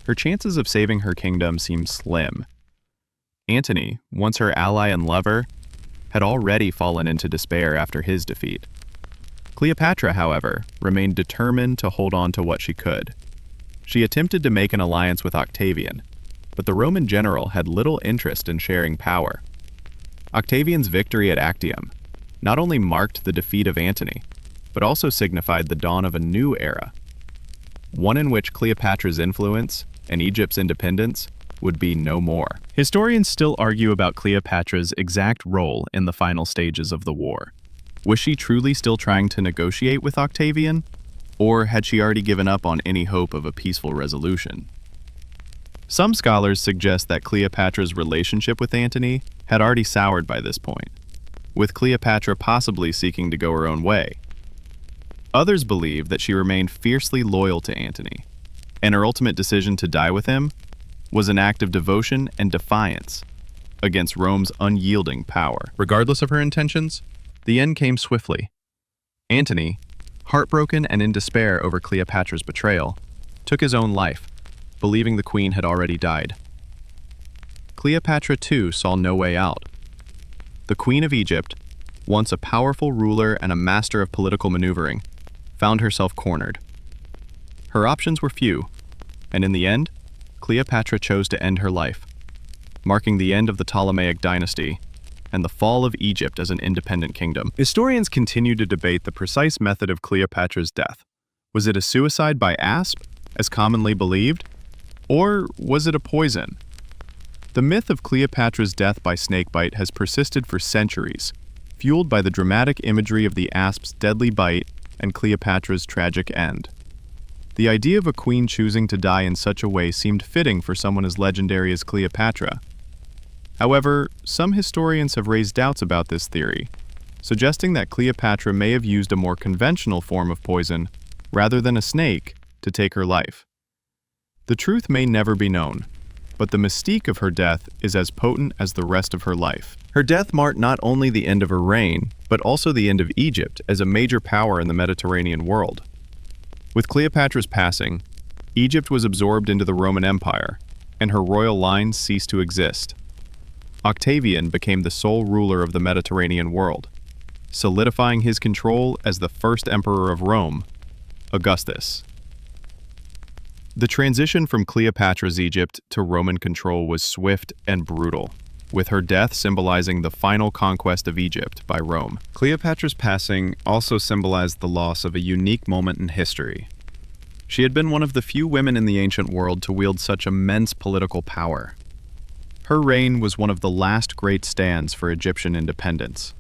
her chances of saving her kingdom seemed slim. Antony, once her ally and lover, had already fallen into despair after his defeat. Cleopatra, however, remained determined to hold on to what she could. She attempted to make an alliance with Octavian, but the Roman general had little interest in sharing power. Octavian's victory at Actium not only marked the defeat of Antony, but also signified the dawn of a new era, one in which Cleopatra's influence and Egypt's independence would be no more. Historians still argue about Cleopatra's exact role in the final stages of the war. Was she truly still trying to negotiate with Octavian, or had she already given up on any hope of a peaceful resolution? Some scholars suggest that Cleopatra's relationship with Antony had already soured by this point, with Cleopatra possibly seeking to go her own way. Others believe that she remained fiercely loyal to Antony, and her ultimate decision to die with him was an act of devotion and defiance against Rome's unyielding power. Regardless of her intentions, the end came swiftly. Antony, heartbroken and in despair over Cleopatra's betrayal, took his own life, believing the queen had already died. Cleopatra too saw no way out. The Queen of Egypt, once a powerful ruler and a master of political maneuvering, found herself cornered. Her options were few, and in the end, Cleopatra chose to end her life, marking the end of the Ptolemaic dynasty and the fall of Egypt as an independent kingdom. Historians continue to debate the precise method of Cleopatra's death. Was it a suicide by asp, as commonly believed, or was it a poison? The myth of Cleopatra's death by snakebite has persisted for centuries, fueled by the dramatic imagery of the asp's deadly bite and Cleopatra's tragic end. The idea of a queen choosing to die in such a way seemed fitting for someone as legendary as Cleopatra. However, some historians have raised doubts about this theory, suggesting that Cleopatra may have used a more conventional form of poison rather than a snake to take her life. The truth may never be known, but the mystique of her death is as potent as the rest of her life. Her death marked not only the end of her reign, but also the end of Egypt as a major power in the Mediterranean world. With Cleopatra's passing, Egypt was absorbed into the Roman Empire, and her royal line ceased to exist. Octavian became the sole ruler of the Mediterranean world, solidifying his control as the first emperor of Rome, Augustus. The transition from Cleopatra's Egypt to Roman control was swift and brutal, with her death symbolizing the final conquest of Egypt by Rome. Cleopatra's passing also symbolized the loss of a unique moment in history. She had been one of the few women in the ancient world to wield such immense political power. Her reign was one of the last great stands for Egyptian independence,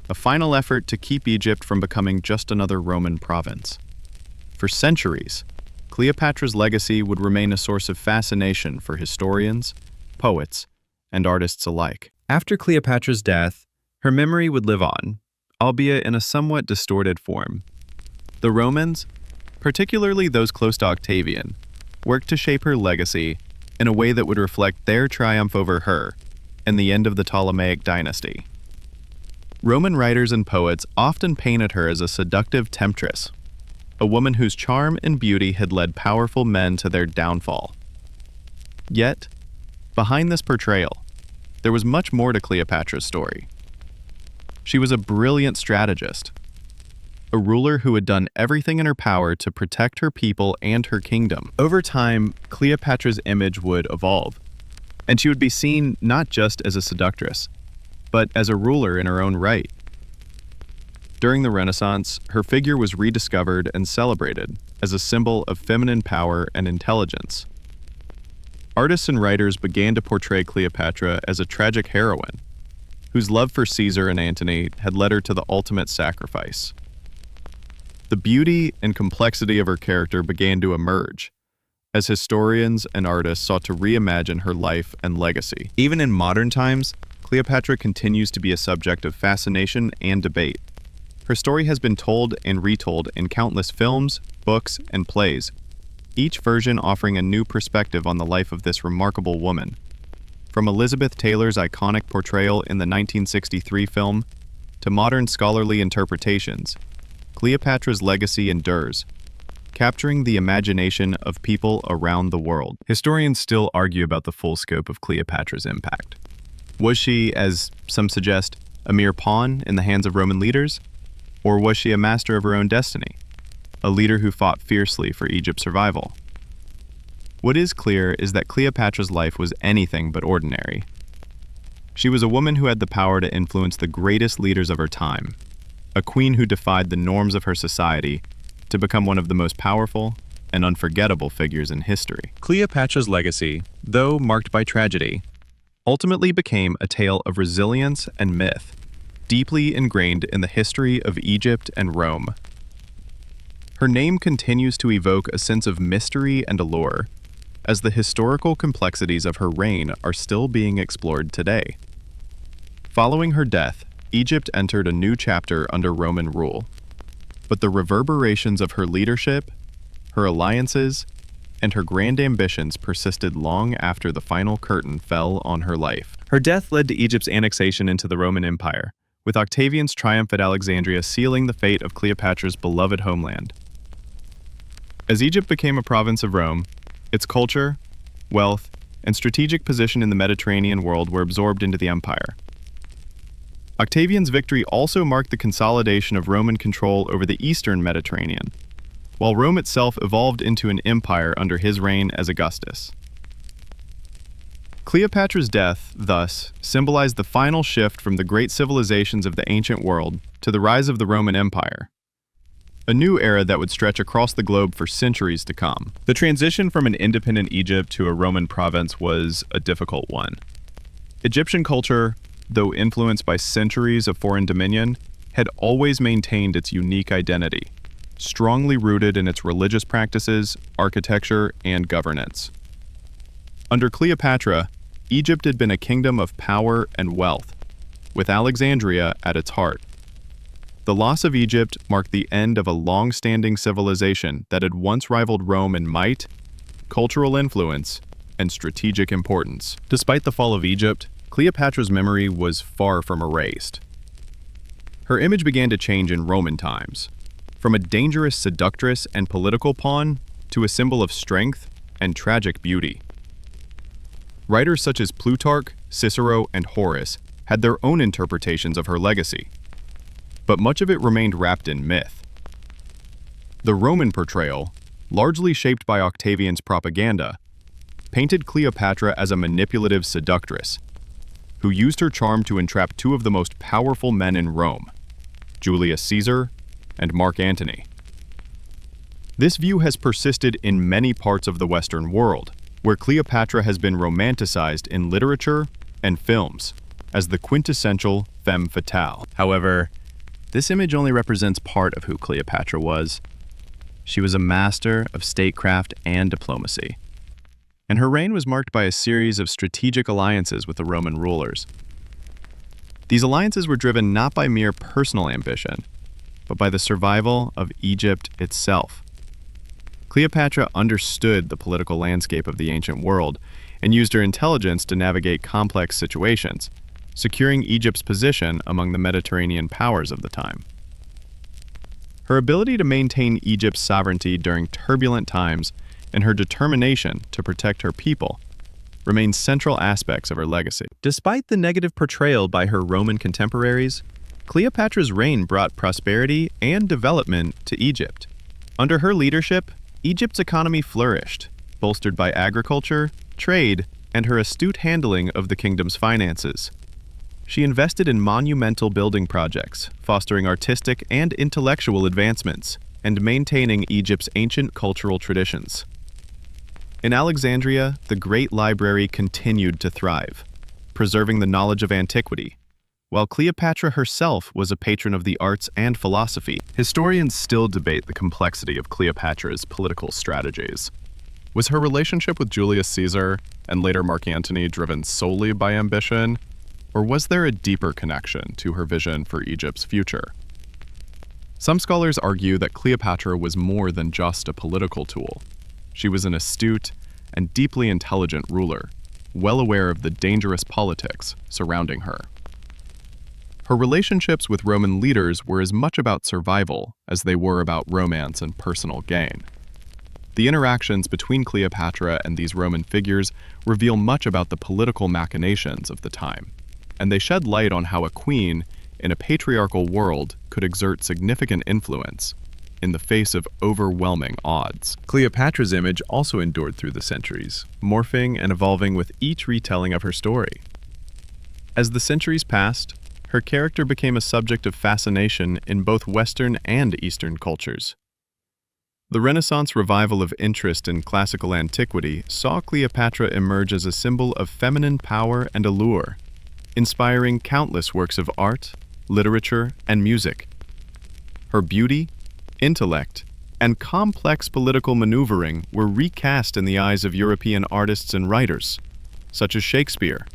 a final effort to keep Egypt from becoming just another Roman province. For centuries, Cleopatra's legacy would remain a source of fascination for historians, poets, and artists alike. After Cleopatra's death, her memory would live on, albeit in a somewhat distorted form. The Romans, particularly those close to Octavian, worked to shape her legacy in a way that would reflect their triumph over her and the end of the Ptolemaic dynasty. Roman writers and poets often painted her as a seductive temptress, a woman whose charm and beauty had led powerful men to their downfall. Yet, behind this portrayal, there was much more to Cleopatra's story. She was a brilliant strategist, a ruler who had done everything in her power to protect her people and her kingdom. Over time, Cleopatra's image would evolve, and she would be seen not just as a seductress, but as a ruler in her own right. During the Renaissance, her figure was rediscovered and celebrated as a symbol of feminine power and intelligence. Artists and writers began to portray Cleopatra as a tragic heroine, whose love for Caesar and Antony had led her to the ultimate sacrifice. The beauty and complexity of her character began to emerge as historians and artists sought to reimagine her life and legacy. Even in modern times, Cleopatra continues to be a subject of fascination and debate. Her story has been told and retold in countless films, books, and plays, each version offering a new perspective on the life of this remarkable woman. From Elizabeth Taylor's iconic portrayal in the 1963 film to modern scholarly interpretations, Cleopatra's legacy endures, capturing the imagination of people around the world. Historians still argue about the full scope of Cleopatra's impact. Was she, as some suggest, a mere pawn in the hands of Roman leaders? Or was she a master of her own destiny, a leader who fought fiercely for Egypt's survival? What is clear is that Cleopatra's life was anything but ordinary. She was a woman who had the power to influence the greatest leaders of her time, a queen who defied the norms of her society to become one of the most powerful and unforgettable figures in history. Cleopatra's legacy, though marked by tragedy, ultimately became a tale of resilience and myth, deeply ingrained in the history of Egypt and Rome. Her name continues to evoke a sense of mystery and allure, as the historical complexities of her reign are still being explored today. Following her death, Egypt entered a new chapter under Roman rule, but the reverberations of her leadership, her alliances, and her grand ambitions persisted long after the final curtain fell on her life. Her death led to Egypt's annexation into the Roman Empire, with Octavian's triumph at Alexandria sealing the fate of Cleopatra's beloved homeland. As Egypt became a province of Rome, its culture, wealth, and strategic position in the Mediterranean world were absorbed into the empire. Octavian's victory also marked the consolidation of Roman control over the eastern Mediterranean, while Rome itself evolved into an empire under his reign as Augustus. Cleopatra's death, thus, symbolized the final shift from the great civilizations of the ancient world to the rise of the Roman Empire, a new era that would stretch across the globe for centuries to come. The transition from an independent Egypt to a Roman province was a difficult one. Egyptian culture, though influenced by centuries of foreign dominion, had always maintained its unique identity, strongly rooted in its religious practices, architecture, and governance. Under Cleopatra, Egypt had been a kingdom of power and wealth, with Alexandria at its heart. The loss of Egypt marked the end of a long-standing civilization that had once rivaled Rome in might, cultural influence, and strategic importance. Despite the fall of Egypt, Cleopatra's memory was far from erased. Her image began to change in Roman times, from a dangerous seductress and political pawn to a symbol of strength and tragic beauty. Writers such as Plutarch, Cicero, and Horace had their own interpretations of her legacy, but much of it remained wrapped in myth. The Roman portrayal, largely shaped by Octavian's propaganda, painted Cleopatra as a manipulative seductress who used her charm to entrap two of the most powerful men in Rome, Julius Caesar and Mark Antony. This view has persisted in many parts of the Western world, where Cleopatra has been romanticized in literature and films as the quintessential femme fatale. However, this image only represents part of who Cleopatra was. She was a master of statecraft and diplomacy, and her reign was marked by a series of strategic alliances with the Roman rulers. These alliances were driven not by mere personal ambition, but by the survival of Egypt itself. Cleopatra understood the political landscape of the ancient world and used her intelligence to navigate complex situations, securing Egypt's position among the Mediterranean powers of the time. Her ability to maintain Egypt's sovereignty during turbulent times and her determination to protect her people remain central aspects of her legacy. Despite the negative portrayal by her Roman contemporaries, Cleopatra's reign brought prosperity and development to Egypt. Under her leadership, Egypt's economy flourished, bolstered by agriculture, trade, and her astute handling of the kingdom's finances. She invested in monumental building projects, fostering artistic and intellectual advancements, and maintaining Egypt's ancient cultural traditions. In Alexandria, the Great Library continued to thrive, preserving the knowledge of antiquity, while Cleopatra herself was a patron of the arts and philosophy. Historians still debate the complexity of Cleopatra's political strategies. Was her relationship with Julius Caesar and later Mark Antony driven solely by ambition, or was there a deeper connection to her vision for Egypt's future? Some scholars argue that Cleopatra was more than just a political tool. She was an astute and deeply intelligent ruler, well aware of the dangerous politics surrounding her. Her relationships with Roman leaders were as much about survival as they were about romance and personal gain. The interactions between Cleopatra and these Roman figures reveal much about the political machinations of the time, and they shed light on how a queen in a patriarchal world could exert significant influence in the face of overwhelming odds. Cleopatra's image also endured through the centuries, morphing and evolving with each retelling of her story. As the centuries passed, her character became a subject of fascination in both Western and Eastern cultures. The Renaissance revival of interest in classical antiquity saw Cleopatra emerge as a symbol of feminine power and allure, inspiring countless works of art, literature, and music. Her beauty, intellect, and complex political maneuvering were recast in the eyes of European artists and writers, such as Shakespeare,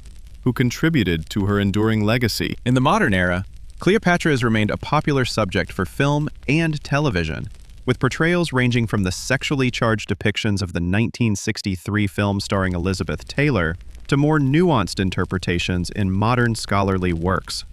who contributed to her enduring legacy. In the modern era, Cleopatra has remained a popular subject for film and television, with portrayals ranging from the sexually charged depictions of the 1963 film starring Elizabeth Taylor to more nuanced interpretations in modern scholarly works.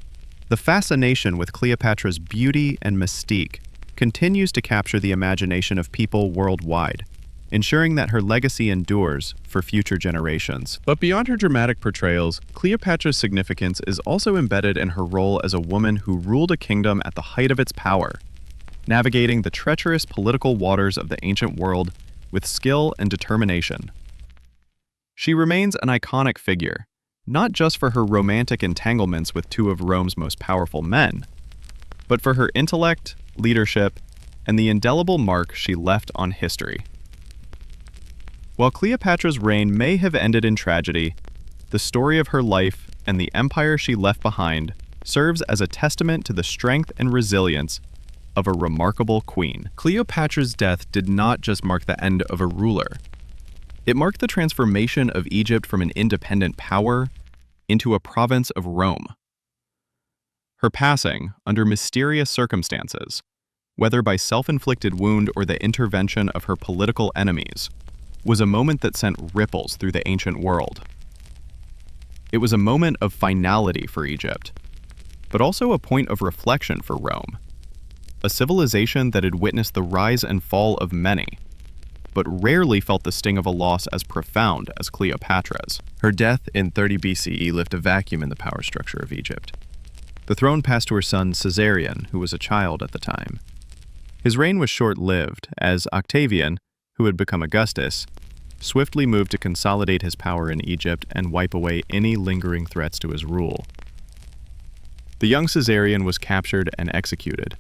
The fascination with Cleopatra's beauty and mystique continues to capture the imagination of people worldwide, ensuring that her legacy endures for future generations. But beyond her dramatic portrayals, Cleopatra's significance is also embedded in her role as a woman who ruled a kingdom at the height of its power, navigating the treacherous political waters of the ancient world with skill and determination. She remains an iconic figure, not just for her romantic entanglements with two of Rome's most powerful men, but for her intellect, leadership, and the indelible mark she left on history. While Cleopatra's reign may have ended in tragedy, the story of her life and the empire she left behind serves as a testament to the strength and resilience of a remarkable queen. Cleopatra's death did not just mark the end of a ruler. It marked the transformation of Egypt from an independent power into a province of Rome. Her passing, under mysterious circumstances, whether by self-inflicted wound or the intervention of her political enemies, was a moment that sent ripples through the ancient world. It was a moment of finality for Egypt, but also a point of reflection for Rome, a civilization that had witnessed the rise and fall of many, but rarely felt the sting of a loss as profound as Cleopatra's. Her death in 30 BCE left a vacuum in the power structure of Egypt. The throne passed to her son Caesarion, who was a child at the time. His reign was short-lived, as Octavian, who had become Augustus, swiftly moved to consolidate his power in Egypt and wipe away any lingering threats to his rule. The young Caesarion was captured and executed,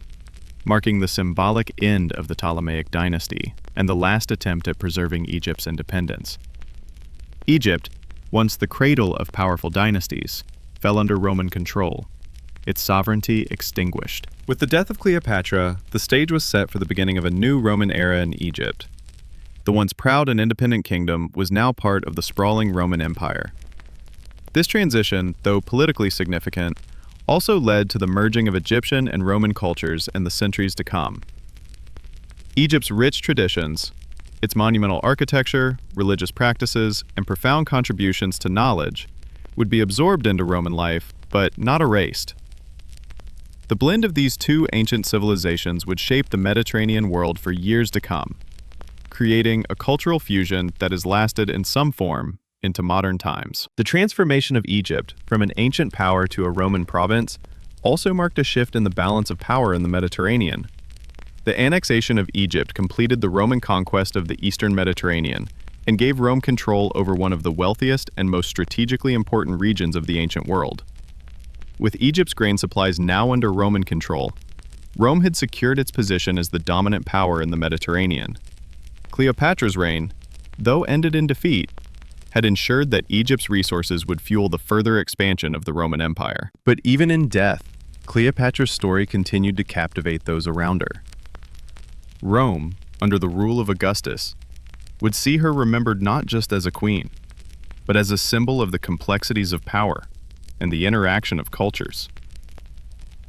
marking the symbolic end of the Ptolemaic dynasty and the last attempt at preserving Egypt's independence. Egypt, once the cradle of powerful dynasties, fell under Roman control, its sovereignty extinguished. With the death of Cleopatra, the stage was set for the beginning of a new Roman era in Egypt. The once proud and independent kingdom was now part of the sprawling Roman Empire. This transition, though politically significant, also led to the merging of Egyptian and Roman cultures in the centuries to come. Egypt's rich traditions, its monumental architecture, religious practices, and profound contributions to knowledge would be absorbed into Roman life, but not erased. The blend of these two ancient civilizations would shape the Mediterranean world for years to come, creating a cultural fusion that has lasted in some form into modern times. The transformation of Egypt from an ancient power to a Roman province also marked a shift in the balance of power in the Mediterranean. The annexation of Egypt completed the Roman conquest of the Eastern Mediterranean and gave Rome control over one of the wealthiest and most strategically important regions of the ancient world. With Egypt's grain supplies now under Roman control, Rome had secured its position as the dominant power in the Mediterranean. Cleopatra's reign, though ended in defeat, had ensured that Egypt's resources would fuel the further expansion of the Roman Empire. But even in death, Cleopatra's story continued to captivate those around her. Rome, under the rule of Augustus, would see her remembered not just as a queen, but as a symbol of the complexities of power and the interaction of cultures.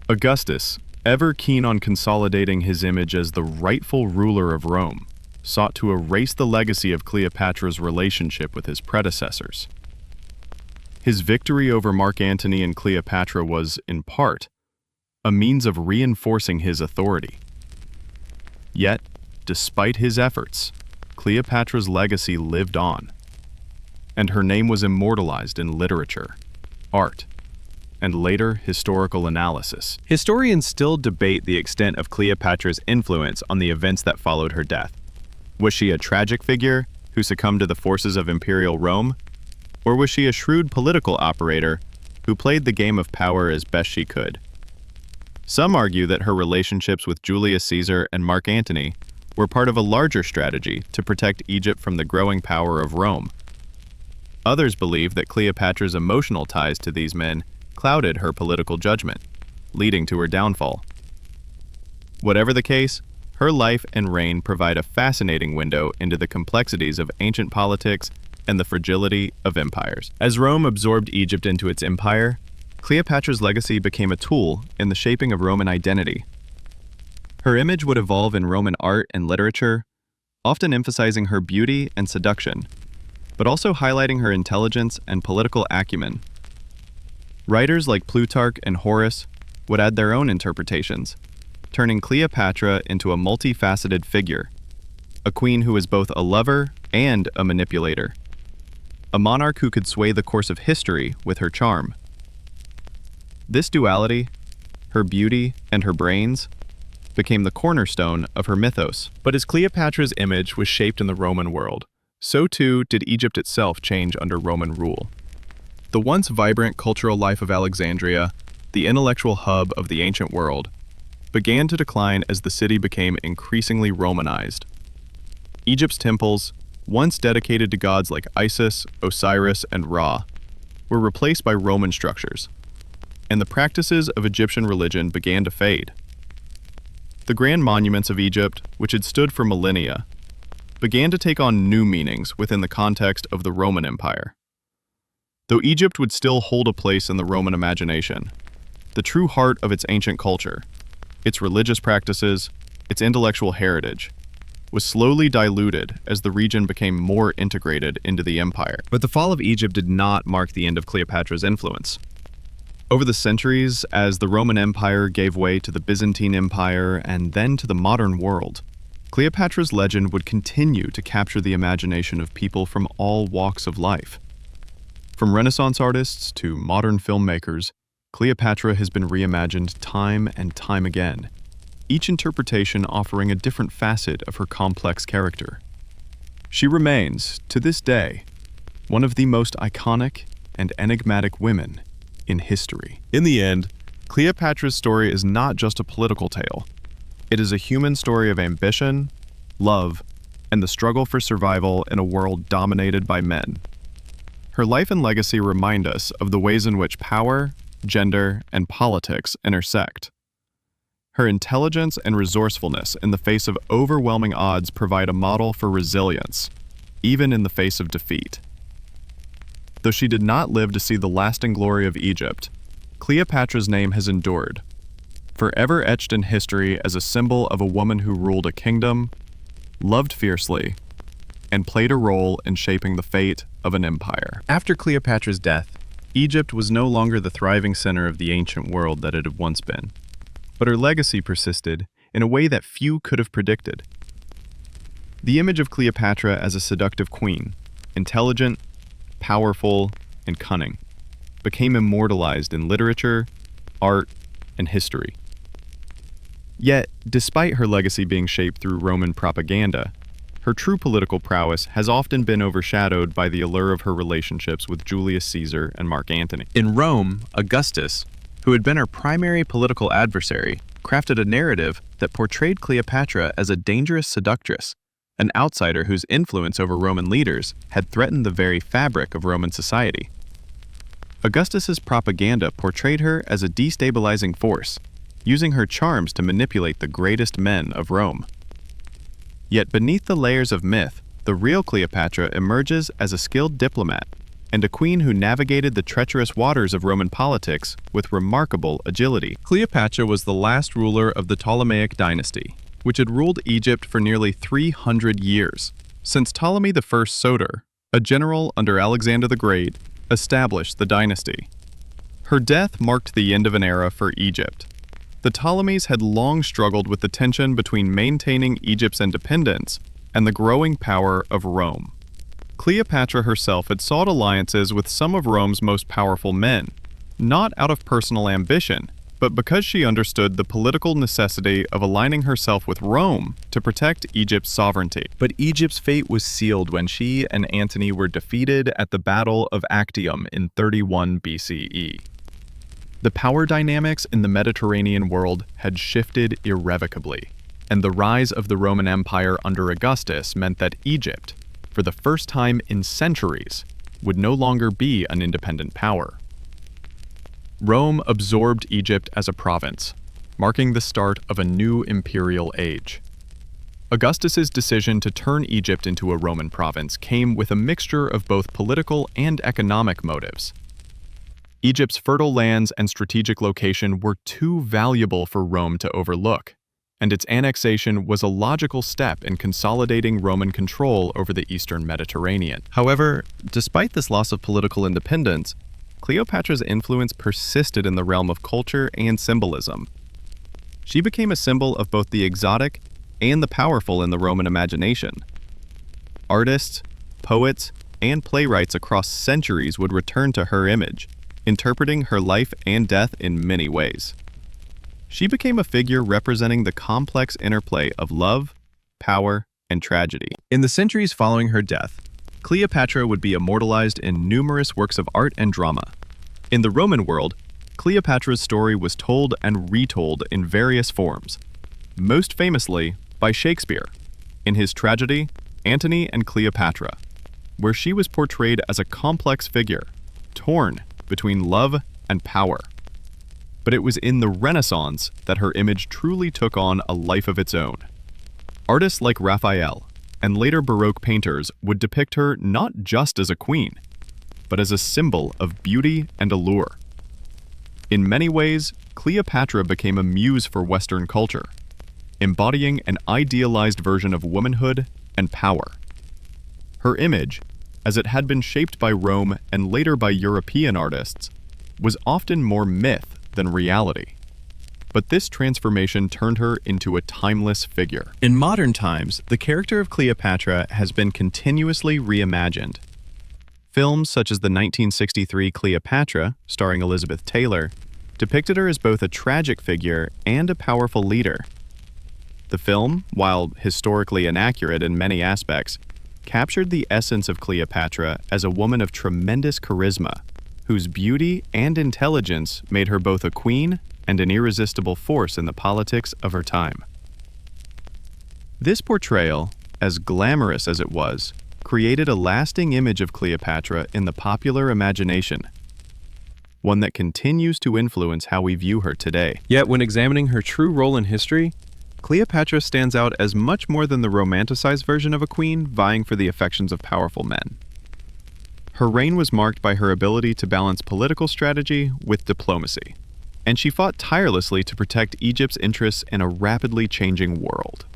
Augustus, ever keen on consolidating his image as the rightful ruler of Rome, sought to erase the legacy of Cleopatra's relationship with his predecessors. His victory over Mark Antony and Cleopatra was, in part, a means of reinforcing his authority. Yet, despite his efforts, Cleopatra's legacy lived on, and her name was immortalized in literature, art, and later historical analysis. Historians still debate the extent of Cleopatra's influence on the events that followed her death. Was she a tragic figure who succumbed to the forces of imperial Rome? Or was she a shrewd political operator who played the game of power as best she could? Some argue that her relationships with Julius Caesar and Mark Antony were part of a larger strategy to protect Egypt from the growing power of Rome. Others believe that Cleopatra's emotional ties to these men clouded her political judgment, leading to her downfall. Whatever the case, her life and reign provide a fascinating window into the complexities of ancient politics and the fragility of empires. As Rome absorbed Egypt into its empire, Cleopatra's legacy became a tool in the shaping of Roman identity. Her image would evolve in Roman art and literature, often emphasizing her beauty and seduction, but also highlighting her intelligence and political acumen. Writers like Plutarch and Horace would add their own interpretations, turning Cleopatra into a multifaceted figure, a queen who was both a lover and a manipulator, a monarch who could sway the course of history with her charm. This duality, her beauty and her brains, became the cornerstone of her mythos. But as Cleopatra's image was shaped in the Roman world, so too did Egypt itself change under Roman rule. The once vibrant cultural life of Alexandria, the intellectual hub of the ancient world, began to decline as the city became increasingly Romanized. Egypt's temples, once dedicated to gods like Isis, Osiris, and Ra, were replaced by Roman structures, and the practices of Egyptian religion began to fade. The grand monuments of Egypt, which had stood for millennia, began to take on new meanings within the context of the Roman Empire. Though Egypt would still hold a place in the Roman imagination, the true heart of its ancient culture, its religious practices, its intellectual heritage, was slowly diluted as the region became more integrated into the empire. But the fall of Egypt did not mark the end of Cleopatra's influence. Over the centuries, as the Roman Empire gave way to the Byzantine Empire and then to the modern world, Cleopatra's legend would continue to capture the imagination of people from all walks of life. From Renaissance artists to modern filmmakers, Cleopatra has been reimagined time and time again, each interpretation offering a different facet of her complex character. She remains, to this day, one of the most iconic and enigmatic women in history. In the end, Cleopatra's story is not just a political tale. It is a human story of ambition, love, and the struggle for survival in a world dominated by men. Her life and legacy remind us of the ways in which power, gender, and politics intersect. Her intelligence and resourcefulness in the face of overwhelming odds provide a model for resilience, even in the face of defeat. Though she did not live to see the lasting glory of Egypt, Cleopatra's name has endured, forever etched in history as a symbol of a woman who ruled a kingdom, loved fiercely, and played a role in shaping the fate of an empire. After Cleopatra's death, Egypt was no longer the thriving center of the ancient world that it had once been, but her legacy persisted in a way that few could have predicted. The image of Cleopatra as a seductive queen, intelligent, powerful, and cunning, became immortalized in literature, art, and history. Yet, despite her legacy being shaped through Roman propaganda, her true political prowess has often been overshadowed by the allure of her relationships with Julius Caesar and Mark Antony. In Rome, Augustus, who had been her primary political adversary, crafted a narrative that portrayed Cleopatra as a dangerous seductress, an outsider whose influence over Roman leaders had threatened the very fabric of Roman society. Augustus's propaganda portrayed her as a destabilizing force, using her charms to manipulate the greatest men of Rome. Yet beneath the layers of myth, the real Cleopatra emerges as a skilled diplomat and a queen who navigated the treacherous waters of Roman politics with remarkable agility. Cleopatra was the last ruler of the Ptolemaic dynasty, which had ruled Egypt for nearly 300 years, since Ptolemy I Soter, a general under Alexander the Great, established the dynasty. Her death marked the end of an era for Egypt. The Ptolemies had long struggled with the tension between maintaining Egypt's independence and the growing power of Rome. Cleopatra herself had sought alliances with some of Rome's most powerful men, not out of personal ambition, but because she understood the political necessity of aligning herself with Rome to protect Egypt's sovereignty. But Egypt's fate was sealed when she and Antony were defeated at the Battle of Actium in 31 BCE. The power dynamics in the Mediterranean world had shifted irrevocably, and the rise of the Roman Empire under Augustus meant that Egypt, for the first time in centuries, would no longer be an independent power. Rome absorbed Egypt as a province, marking the start of a new imperial age. Augustus's decision to turn Egypt into a Roman province came with a mixture of both political and economic motives. Egypt's fertile lands and strategic location were too valuable for Rome to overlook, and its annexation was a logical step in consolidating Roman control over the eastern Mediterranean. However, despite this loss of political independence, Cleopatra's influence persisted in the realm of culture and symbolism. She became a symbol of both the exotic and the powerful in the Roman imagination. Artists, poets, and playwrights across centuries would return to her image, interpreting her life and death in many ways. She became a figure representing the complex interplay of love, power, and tragedy. In the centuries following her death, Cleopatra would be immortalized in numerous works of art and drama. In the Roman world, Cleopatra's story was told and retold in various forms, most famously by Shakespeare, in his tragedy, Antony and Cleopatra, where she was portrayed as a complex figure, torn between love and power. But it was in the Renaissance that her image truly took on a life of its own. Artists like Raphael and later Baroque painters would depict her not just as a queen, but as a symbol of beauty and allure. In many ways, Cleopatra became a muse for Western culture, embodying an idealized version of womanhood and power. Her image, as it had been shaped by Rome and later by European artists, was often more myth than reality. But this transformation turned her into a timeless figure. In modern times, the character of Cleopatra has been continuously reimagined. Films such as the 1963 Cleopatra, starring Elizabeth Taylor, depicted her as both a tragic figure and a powerful leader. The film, while historically inaccurate in many aspects, captured the essence of Cleopatra as a woman of tremendous charisma, whose beauty and intelligence made her both a queen and an irresistible force in the politics of her time. This portrayal, as glamorous as it was, created a lasting image of Cleopatra in the popular imagination, one that continues to influence how we view her today. Yet when examining her true role in history, Cleopatra stands out as much more than the romanticized version of a queen vying for the affections of powerful men. Her reign was marked by her ability to balance political strategy with diplomacy, and she fought tirelessly to protect Egypt's interests in a rapidly changing world.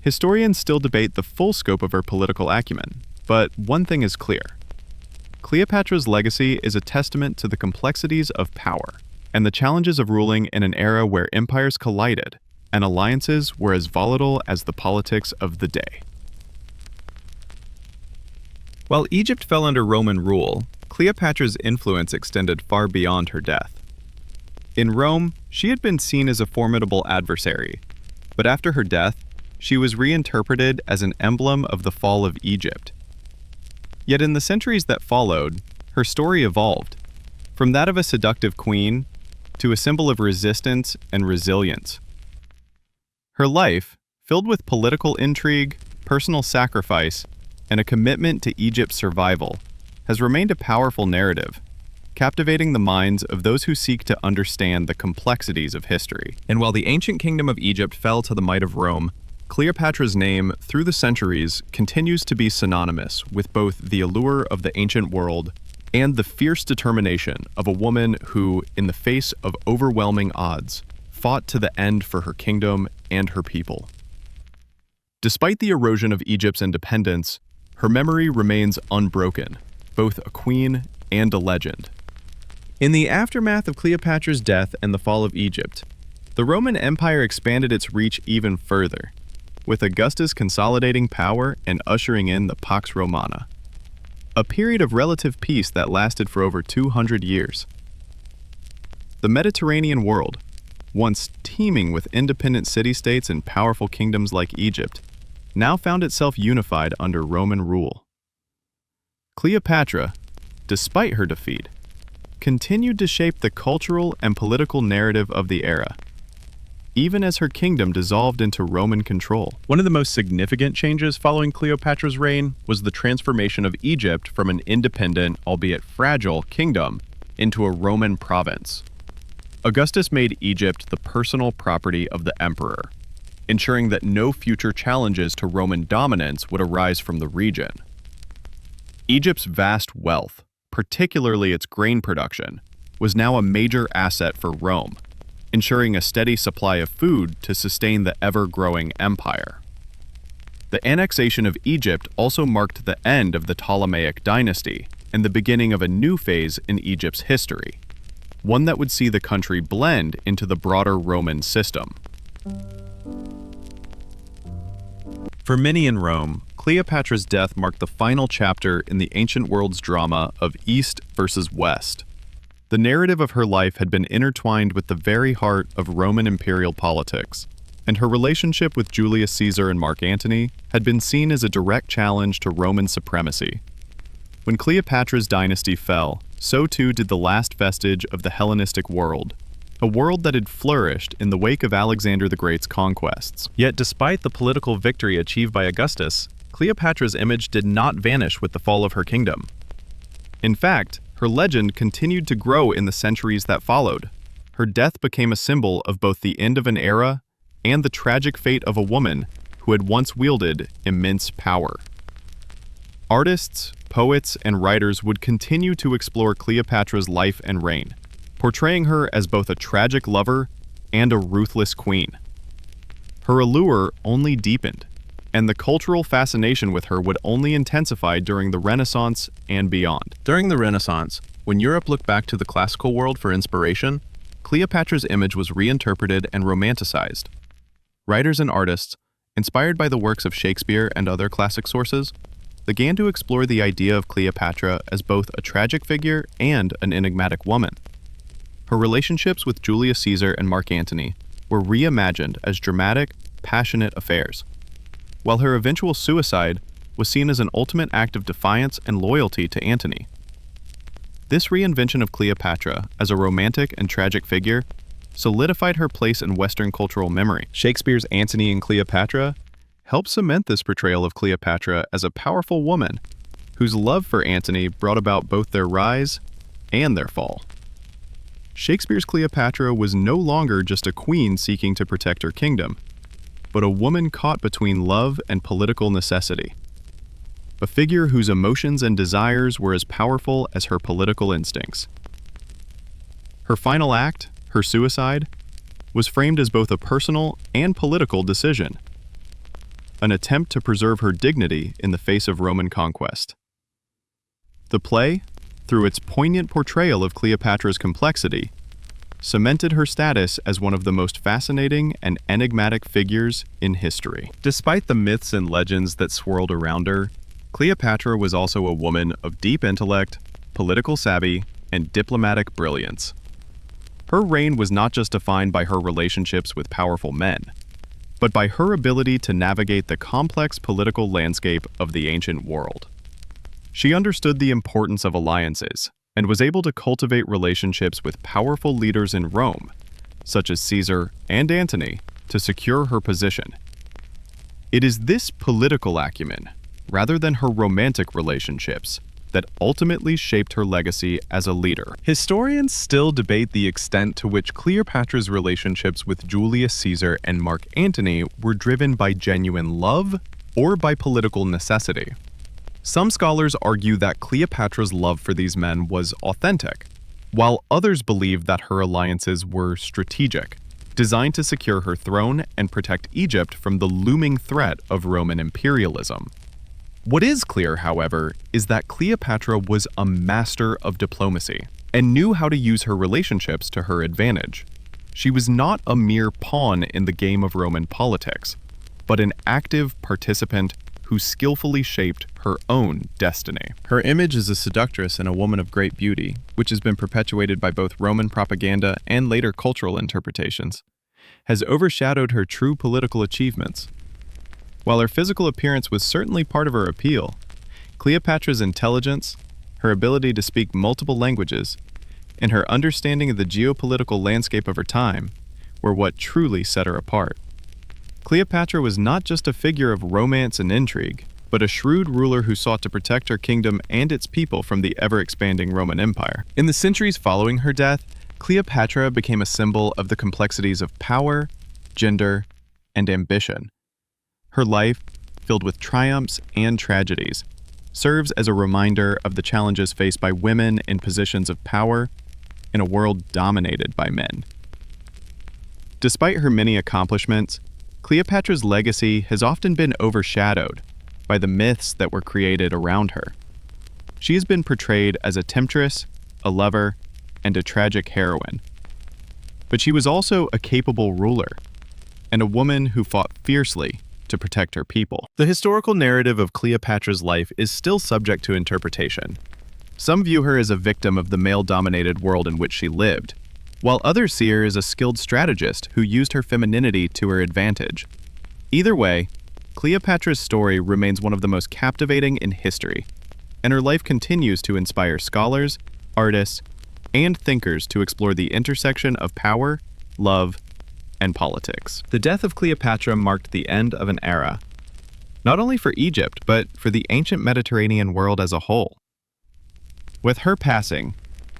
Historians still debate the full scope of her political acumen, but one thing is clear. Cleopatra's legacy is a testament to the complexities of power and the challenges of ruling in an era where empires collided and alliances were as volatile as the politics of the day. While Egypt fell under Roman rule, Cleopatra's influence extended far beyond her death. In Rome, she had been seen as a formidable adversary, but after her death, she was reinterpreted as an emblem of the fall of Egypt. Yet in the centuries that followed, her story evolved, from that of a seductive queen to a symbol of resistance and resilience. Her life, filled with political intrigue, personal sacrifice, and a commitment to Egypt's survival, has remained a powerful narrative, captivating the minds of those who seek to understand the complexities of history. And while the ancient kingdom of Egypt fell to the might of Rome, Cleopatra's name, through the centuries, continues to be synonymous with both the allure of the ancient world and the fierce determination of a woman who, in the face of overwhelming odds, fought to the end for her kingdom and her people. Despite the erosion of Egypt's independence, her memory remains unbroken, both a queen and a legend. In the aftermath of Cleopatra's death and the fall of Egypt, the Roman Empire expanded its reach even further, with Augustus consolidating power and ushering in the Pax Romana, a period of relative peace that lasted for over 200 years. The Mediterranean world, once teeming with independent city-states and powerful kingdoms like Egypt, now found itself unified under Roman rule. Cleopatra, despite her defeat, continued to shape the cultural and political narrative of the era, even as her kingdom dissolved into Roman control. One of the most significant changes following Cleopatra's reign was the transformation of Egypt from an independent, albeit fragile, kingdom into a Roman province. Augustus made Egypt the personal property of the emperor, ensuring that no future challenges to Roman dominance would arise from the region. Egypt's vast wealth, particularly its grain production, was now a major asset for Rome, ensuring a steady supply of food to sustain the ever-growing empire. The annexation of Egypt also marked the end of the Ptolemaic dynasty and the beginning of a new phase in Egypt's history, one that would see the country blend into the broader Roman system. For many in Rome, Cleopatra's death marked the final chapter in the ancient world's drama of East versus West. The narrative of her life had been intertwined with the very heart of Roman imperial politics, and her relationship with Julius Caesar and Mark Antony had been seen as a direct challenge to Roman supremacy. When Cleopatra's dynasty fell, so too did the last vestige of the Hellenistic world, a world that had flourished in the wake of Alexander the Great's conquests. Yet despite the political victory achieved by Augustus, Cleopatra's image did not vanish with the fall of her kingdom. In fact, her legend continued to grow in the centuries that followed. Her death became a symbol of both the end of an era and the tragic fate of a woman who had once wielded immense power. Artists, poets, and writers would continue to explore Cleopatra's life and reign, portraying her as both a tragic lover and a ruthless queen. Her allure only deepened, and the cultural fascination with her would only intensify during the Renaissance and beyond. During the Renaissance, when Europe looked back to the classical world for inspiration, Cleopatra's image was reinterpreted and romanticized. Writers and artists, inspired by the works of Shakespeare and other classic sources, began to explore the idea of Cleopatra as both a tragic figure and an enigmatic woman. Her relationships with Julius Caesar and Mark Antony were reimagined as dramatic, passionate affairs, while her eventual suicide was seen as an ultimate act of defiance and loyalty to Antony. This reinvention of Cleopatra as a romantic and tragic figure solidified her place in Western cultural memory. Shakespeare's Antony and Cleopatra helped cement this portrayal of Cleopatra as a powerful woman whose love for Antony brought about both their rise and their fall. Shakespeare's Cleopatra was no longer just a queen seeking to protect her kingdom, but a woman caught between love and political necessity. A figure whose emotions and desires were as powerful as her political instincts. Her final act, her suicide, was framed as both a personal and political decision, an attempt to preserve her dignity in the face of Roman conquest. The play, through its poignant portrayal of Cleopatra's complexity, cemented her status as one of the most fascinating and enigmatic figures in history. Despite the myths and legends that swirled around her, Cleopatra was also a woman of deep intellect, political savvy, and diplomatic brilliance. Her reign was not just defined by her relationships with powerful men, but by her ability to navigate the complex political landscape of the ancient world. She understood the importance of alliances and was able to cultivate relationships with powerful leaders in Rome, such as Caesar and Antony, to secure her position. It is this political acumen, rather than her romantic relationships, that ultimately shaped her legacy as a leader. Historians still debate the extent to which Cleopatra's relationships with Julius Caesar and Mark Antony were driven by genuine love or by political necessity. Some scholars argue that Cleopatra's love for these men was authentic, while others believe that her alliances were strategic, designed to secure her throne and protect Egypt from the looming threat of Roman imperialism. What is clear, however, is that Cleopatra was a master of diplomacy and knew how to use her relationships to her advantage. She was not a mere pawn in the game of Roman politics, but an active participant who skillfully shaped her own destiny. Her image as a seductress and a woman of great beauty, which has been perpetuated by both Roman propaganda and later cultural interpretations, has overshadowed her true political achievements. While her physical appearance was certainly part of her appeal, Cleopatra's intelligence, her ability to speak multiple languages, and her understanding of the geopolitical landscape of her time were what truly set her apart. Cleopatra was not just a figure of romance and intrigue, but a shrewd ruler who sought to protect her kingdom and its people from the ever-expanding Roman Empire. In the centuries following her death, Cleopatra became a symbol of the complexities of power, gender, and ambition. Her life, filled with triumphs and tragedies, serves as a reminder of the challenges faced by women in positions of power in a world dominated by men. Despite her many accomplishments, Cleopatra's legacy has often been overshadowed by the myths that were created around her. She has been portrayed as a temptress, a lover, and a tragic heroine. But she was also a capable ruler, and a woman who fought fiercely to protect her people. The historical narrative of Cleopatra's life is still subject to interpretation. Some view her as a victim of the male-dominated world in which she lived, while others see her as a skilled strategist who used her femininity to her advantage. Either way, Cleopatra's story remains one of the most captivating in history, and her life continues to inspire scholars, artists, and thinkers to explore the intersection of power, love, and politics. The death of Cleopatra marked the end of an era, not only for Egypt, but for the ancient Mediterranean world as a whole. With her passing,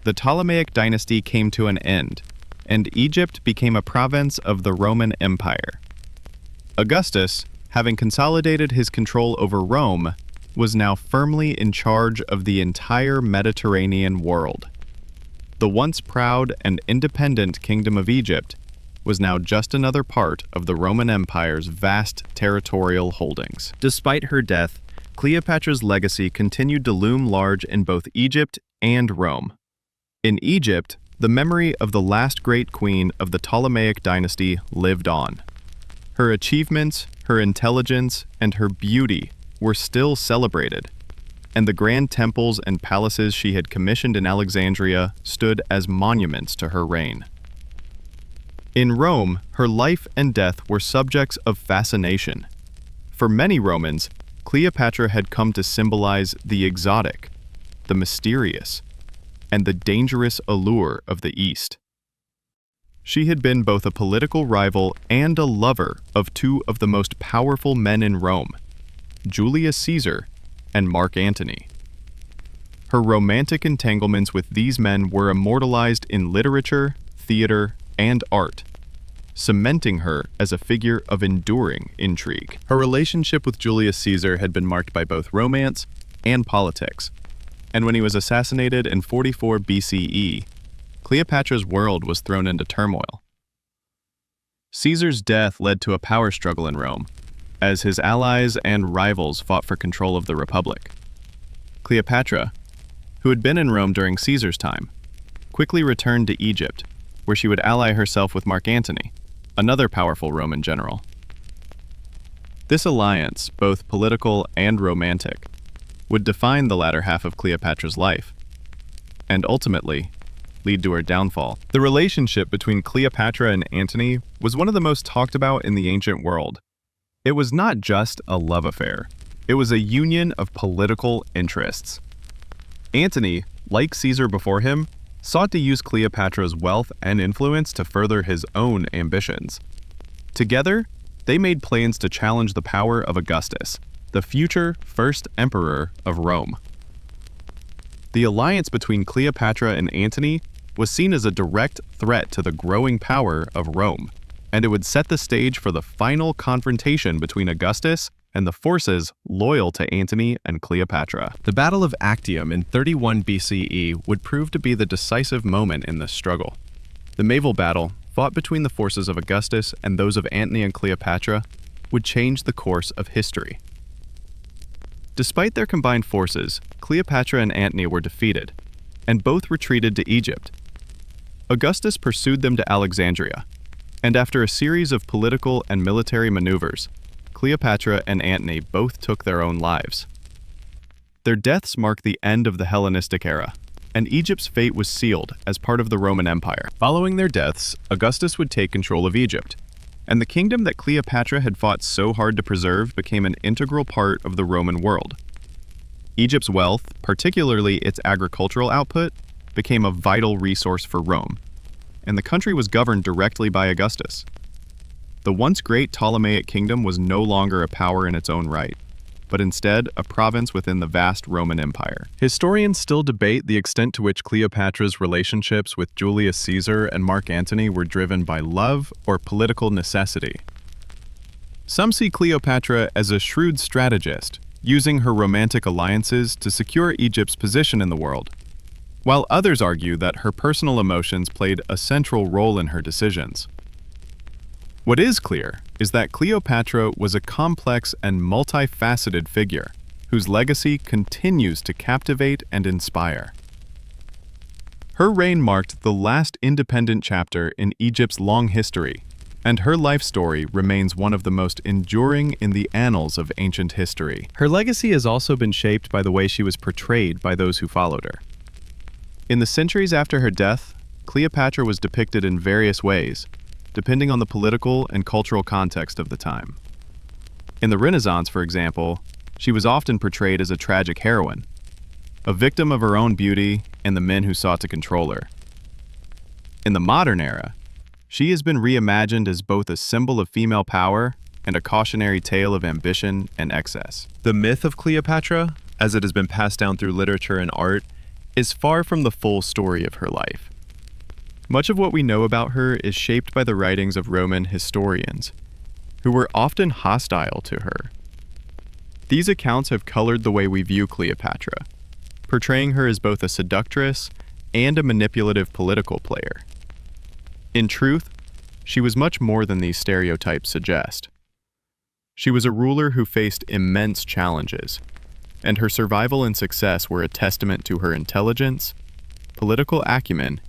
the Ptolemaic dynasty came to an end, and Egypt became a province of the Roman Empire. Augustus, having consolidated his control over Rome, was now firmly in charge of the entire Mediterranean world. The once proud and independent Kingdom of Egypt was now just another part of the Roman Empire's vast territorial holdings. Despite her death, Cleopatra's legacy continued to loom large in both Egypt and Rome. In Egypt, the memory of the last great queen of the Ptolemaic dynasty lived on. Her achievements, her intelligence, and her beauty were still celebrated, and the grand temples and palaces she had commissioned in Alexandria stood as monuments to her reign. In Rome, her life and death were subjects of fascination. For many Romans, Cleopatra had come to symbolize the exotic, the mysterious, and the dangerous allure of the East. She had been both a political rival and a lover of two of the most powerful men in Rome, Julius Caesar and Mark Antony. Her romantic entanglements with these men were immortalized in literature, theater, and art, cementing her as a figure of enduring intrigue. Her relationship with Julius Caesar had been marked by both romance and politics, and when he was assassinated in 44 BCE, Cleopatra's world was thrown into turmoil. Caesar's death led to a power struggle in Rome, as his allies and rivals fought for control of the Republic. Cleopatra, who had been in Rome during Caesar's time, quickly returned to Egypt, where she would ally herself with Mark Antony, another powerful Roman general. This alliance, both political and romantic, would define the latter half of Cleopatra's life, and ultimately lead to her downfall. The relationship between Cleopatra and Antony was one of the most talked about in the ancient world. It was not just a love affair. It was a union of political interests. Antony, like Caesar before him, sought to use Cleopatra's wealth and influence to further his own ambitions. Together, they made plans to challenge the power of Augustus, the future first emperor of Rome. The alliance between Cleopatra and Antony was seen as a direct threat to the growing power of Rome, and it would set the stage for the final confrontation between Augustus and the forces loyal to Antony and Cleopatra. The Battle of Actium in 31 BCE would prove to be the decisive moment in this struggle. The naval battle, fought between the forces of Augustus and those of Antony and Cleopatra, would change the course of history. Despite their combined forces, Cleopatra and Antony were defeated, and both retreated to Egypt. Augustus pursued them to Alexandria, and after a series of political and military maneuvers, Cleopatra and Antony both took their own lives. Their deaths marked the end of the Hellenistic era, and Egypt's fate was sealed as part of the Roman Empire. Following their deaths, Augustus would take control of Egypt, and the kingdom that Cleopatra had fought so hard to preserve became an integral part of the Roman world. Egypt's wealth, particularly its agricultural output, became a vital resource for Rome, and the country was governed directly by Augustus. The once great Ptolemaic kingdom was no longer a power in its own right, but instead a province within the vast Roman Empire. Historians still debate the extent to which Cleopatra's relationships with Julius Caesar and Mark Antony were driven by love or political necessity. Some see Cleopatra as a shrewd strategist, using her romantic alliances to secure Egypt's position in the world, while others argue that her personal emotions played a central role in her decisions. What is clear is that Cleopatra was a complex and multifaceted figure whose legacy continues to captivate and inspire. Her reign marked the last independent chapter in Egypt's long history, and her life story remains one of the most enduring in the annals of ancient history. Her legacy has also been shaped by the way she was portrayed by those who followed her. In the centuries after her death, Cleopatra was depicted in various ways, depending on the political and cultural context of the time. In the Renaissance, for example, she was often portrayed as a tragic heroine, a victim of her own beauty and the men who sought to control her. In the modern era, she has been reimagined as both a symbol of female power and a cautionary tale of ambition and excess. The myth of Cleopatra, as it has been passed down through literature and art, is far from the full story of her life. Much of what we know about her is shaped by the writings of Roman historians, who were often hostile to her. These accounts have colored the way we view Cleopatra, portraying her as both a seductress and a manipulative political player. In truth, she was much more than these stereotypes suggest. She was a ruler who faced immense challenges, and her survival and success were a testament to her intelligence, political acumen,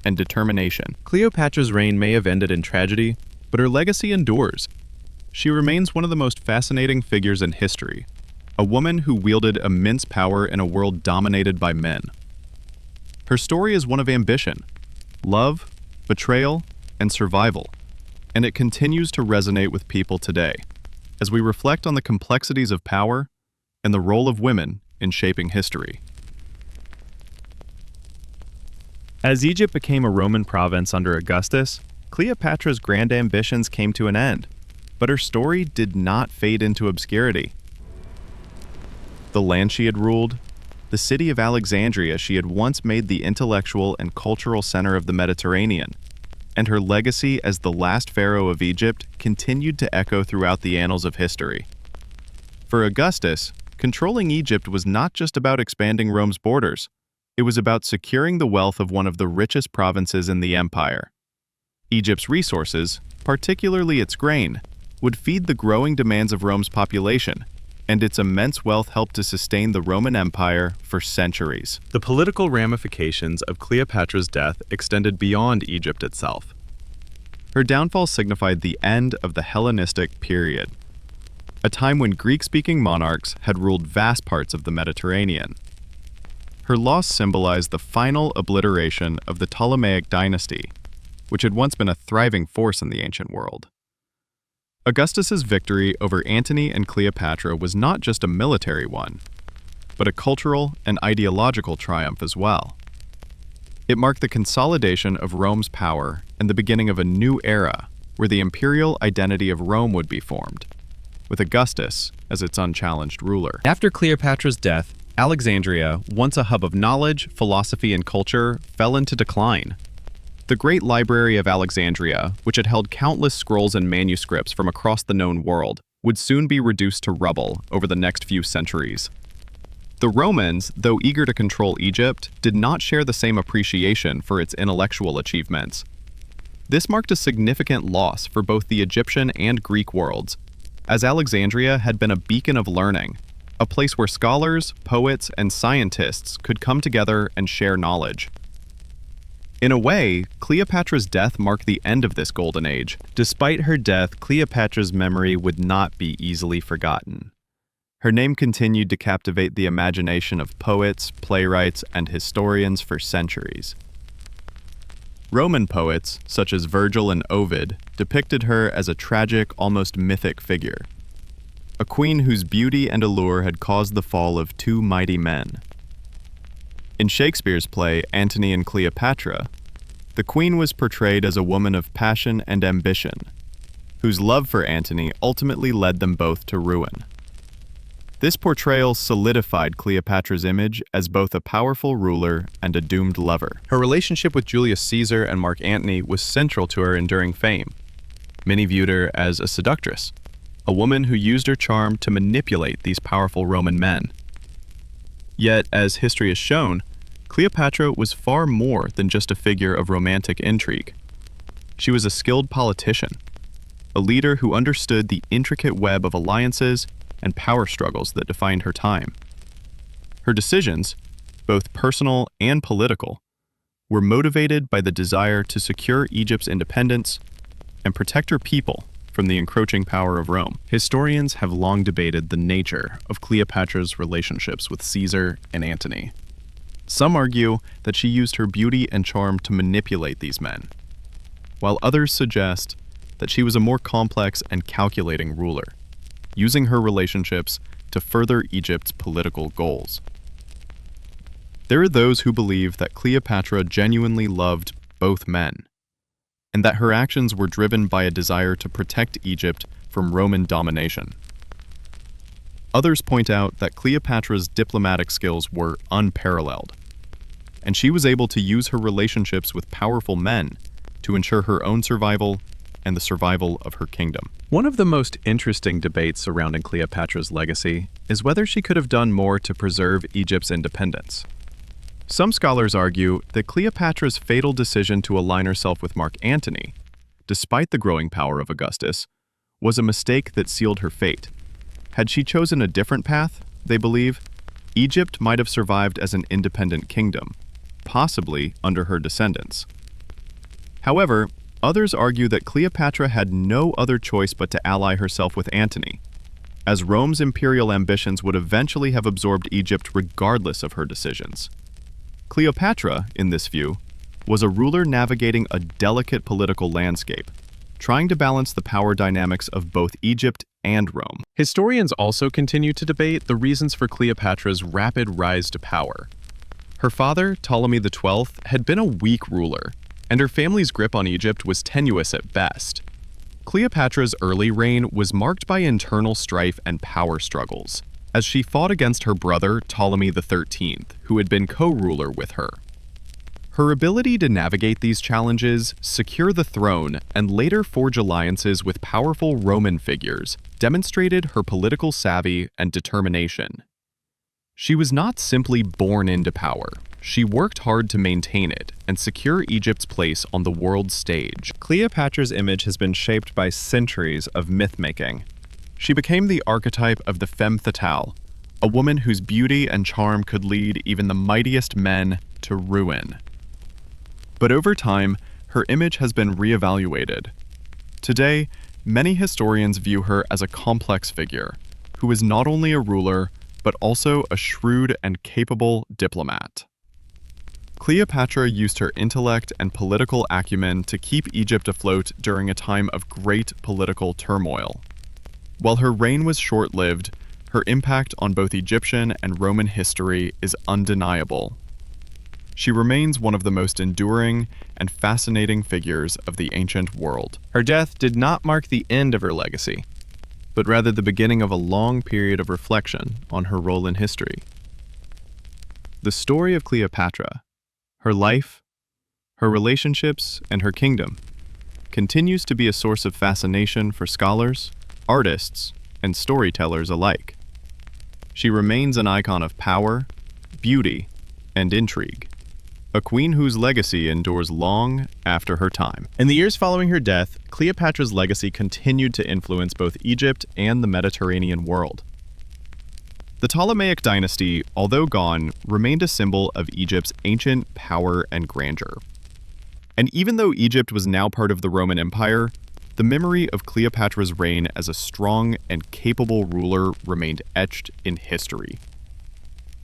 and determination. Cleopatra's reign may have ended in tragedy, but her legacy endures. She remains one of the most fascinating figures in history, a woman who wielded immense power in a world dominated by men. Her story is one of ambition, love, betrayal, and survival, and it continues to resonate with people today, as we reflect on the complexities of power and the role of women in shaping history. As Egypt became a Roman province under Augustus, Cleopatra's grand ambitions came to an end, but her story did not fade into obscurity. The land she had ruled, the city of Alexandria she had once made the intellectual and cultural center of the Mediterranean, and her legacy as the last pharaoh of Egypt continued to echo throughout the annals of history. For Augustus, controlling Egypt was not just about expanding Rome's borders. It was about securing the wealth of one of the richest provinces in the empire. Egypt's resources, particularly its grain, would feed the growing demands of Rome's population, and its immense wealth helped to sustain the Roman Empire for centuries. The political ramifications of Cleopatra's death extended beyond Egypt itself. Her downfall signified the end of the Hellenistic period, a time when Greek-speaking monarchs had ruled vast parts of the Mediterranean. Her loss symbolized the final obliteration of the Ptolemaic dynasty, which had once been a thriving force in the ancient world. Augustus's victory over Antony and Cleopatra was not just a military one, but a cultural and ideological triumph as well. It marked the consolidation of Rome's power and the beginning of a new era, where the imperial identity of Rome would be formed, with Augustus as its unchallenged ruler. After Cleopatra's death, Alexandria, once a hub of knowledge, philosophy, and culture, fell into decline. The Great Library of Alexandria, which had held countless scrolls and manuscripts from across the known world, would soon be reduced to rubble over the next few centuries. The Romans, though eager to control Egypt, did not share the same appreciation for its intellectual achievements. This marked a significant loss for both the Egyptian and Greek worlds, as Alexandria had been a beacon of learning, a place where scholars, poets, and scientists could come together and share knowledge. In a way, Cleopatra's death marked the end of this golden age. Despite her death, Cleopatra's memory would not be easily forgotten. Her name continued to captivate the imagination of poets, playwrights, and historians for centuries. Roman poets, such as Virgil and Ovid, depicted her as a tragic, almost mythic figure, a queen whose beauty and allure had caused the fall of two mighty men. In Shakespeare's play Antony and Cleopatra, the queen was portrayed as a woman of passion and ambition, whose love for Antony ultimately led them both to ruin. This portrayal solidified Cleopatra's image as both a powerful ruler and a doomed lover. Her relationship with Julius Caesar and Mark Antony was central to her enduring fame. Many viewed her as a seductress, a woman who used her charm to manipulate these powerful Roman men. Yet, as history has shown, Cleopatra was far more than just a figure of romantic intrigue. She was a skilled politician, a leader who understood the intricate web of alliances and power struggles that defined her time. Her decisions, both personal and political, were motivated by the desire to secure Egypt's independence and protect her people from the encroaching power of Rome. Historians have long debated the nature of Cleopatra's relationships with Caesar and Antony. Some argue that she used her beauty and charm to manipulate these men, while others suggest that she was a more complex and calculating ruler, using her relationships to further Egypt's political goals. There are those who believe that Cleopatra genuinely loved both men, and that her actions were driven by a desire to protect Egypt from Roman domination. Others point out that Cleopatra's diplomatic skills were unparalleled, and she was able to use her relationships with powerful men to ensure her own survival and the survival of her kingdom. One of the most interesting debates surrounding Cleopatra's legacy is whether she could have done more to preserve Egypt's independence. Some scholars argue that Cleopatra's fatal decision to align herself with Mark Antony, despite the growing power of Augustus, was a mistake that sealed her fate. Had she chosen a different path, they believe, Egypt might have survived as an independent kingdom, possibly under her descendants. However, others argue that Cleopatra had no other choice but to ally herself with Antony, as Rome's imperial ambitions would eventually have absorbed Egypt regardless of her decisions. Cleopatra, in this view, was a ruler navigating a delicate political landscape, trying to balance the power dynamics of both Egypt and Rome. Historians also continue to debate the reasons for Cleopatra's rapid rise to power. Her father, Ptolemy XII, had been a weak ruler, and her family's grip on Egypt was tenuous at best. Cleopatra's early reign was marked by internal strife and power struggles, as she fought against her brother, Ptolemy XIII, who had been co-ruler with her. Her ability to navigate these challenges, secure the throne, and later forge alliances with powerful Roman figures demonstrated her political savvy and determination. She was not simply born into power. She worked hard to maintain it and secure Egypt's place on the world stage. Cleopatra's image has been shaped by centuries of myth-making. She became the archetype of the femme fatale, a woman whose beauty and charm could lead even the mightiest men to ruin. But over time, her image has been reevaluated. Today, many historians view her as a complex figure, who is not only a ruler, but also a shrewd and capable diplomat. Cleopatra used her intellect and political acumen to keep Egypt afloat during a time of great political turmoil. While her reign was short-lived, her impact on both Egyptian and Roman history is undeniable. she remains one of the most enduring and fascinating figures of the ancient world. Her death did not mark the end of her legacy, but rather the beginning of a long period of reflection on her role in history. The story of Cleopatra, her life, her relationships, and her kingdom continues to be a source of fascination for scholars, artists, and storytellers alike. She remains an icon of power, beauty, and intrigue, a queen whose legacy endures long after her time. In the years following her death, Cleopatra's legacy continued to influence both Egypt and the Mediterranean world. The Ptolemaic dynasty, although gone, remained a symbol of Egypt's ancient power and grandeur. And even though Egypt was now part of the Roman Empire, the memory of Cleopatra's reign as a strong and capable ruler remained etched in history.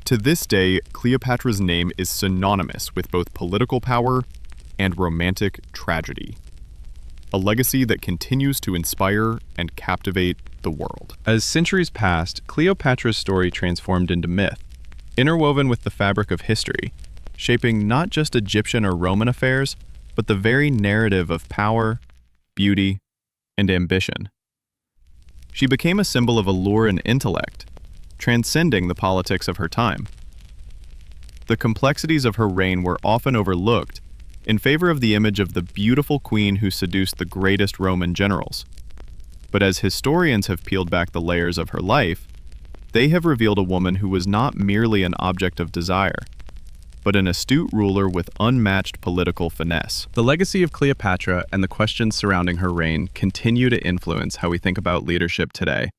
To this day, Cleopatra's name is synonymous with both political power and romantic tragedy, a legacy that continues to inspire and captivate the world. As centuries passed, Cleopatra's story transformed into myth, interwoven with the fabric of history, shaping not just Egyptian or Roman affairs, but the very narrative of power, beauty, and ambition. She became a symbol of allure and intellect, transcending the politics of her time. The complexities of her reign were often overlooked in favor of the image of the beautiful queen who seduced the greatest Roman generals. But as historians have peeled back the layers of her life, they have revealed a woman who was not merely an object of desire, but an astute ruler with unmatched political finesse. The legacy of Cleopatra and the questions surrounding her reign continue to influence how we think about leadership today.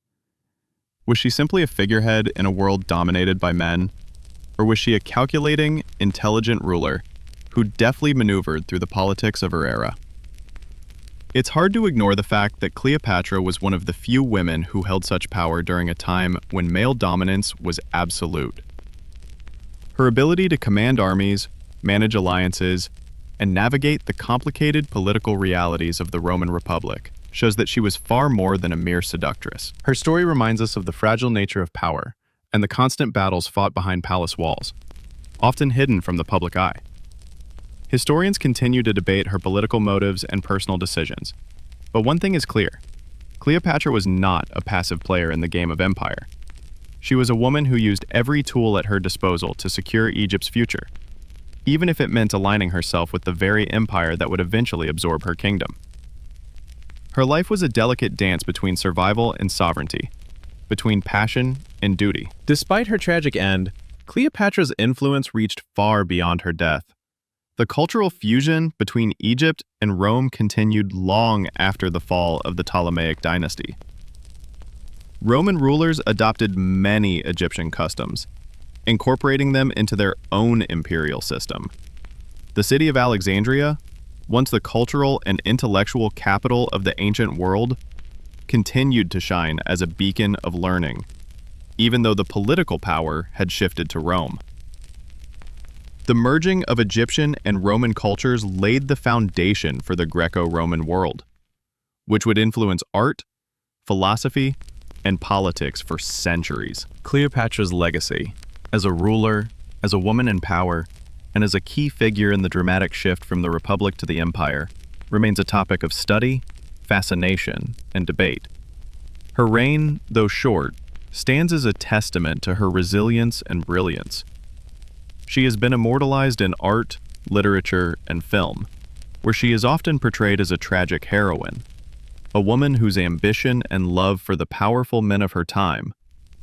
Was she simply a figurehead in a world dominated by men, or was she a calculating, intelligent ruler who deftly maneuvered through the politics of her era? It's hard to ignore the fact that Cleopatra was one of the few women who held such power during a time when male dominance was absolute. Her ability to command armies, manage alliances, and navigate the complicated political realities of the Roman Republic shows that she was far more than a mere seductress. Her story reminds us of the fragile nature of power and the constant battles fought behind palace walls, often hidden from the public eye. Historians continue to debate her political motives and personal decisions, but one thing is clear: Cleopatra was not a passive player in the game of empire. She was a woman who used every tool at her disposal to secure Egypt's future, even if it meant aligning herself with the very empire that would eventually absorb her kingdom. Her life was a delicate dance between survival and sovereignty, between passion and duty. Despite her tragic end, Cleopatra's influence reached far beyond her death. The cultural fusion between Egypt and Rome continued long after the fall of the Ptolemaic dynasty. Roman rulers adopted many Egyptian customs, incorporating them into their own imperial system. The city of Alexandria, once the cultural and intellectual capital of the ancient world, continued to shine as a beacon of learning, even though the political power had shifted to Rome. The merging of Egyptian and Roman cultures laid the foundation for the Greco-Roman world, which would influence art, philosophy, and politics for centuries. Cleopatra's legacy, as a ruler, as a woman in power, and as a key figure in the dramatic shift from the Republic to the Empire, remains a topic of study, fascination, and debate. Her reign, though short, stands as a testament to her resilience and brilliance. She has been immortalized in art, literature, and film, where she is often portrayed as a tragic heroine, a woman whose ambition and love for the powerful men of her time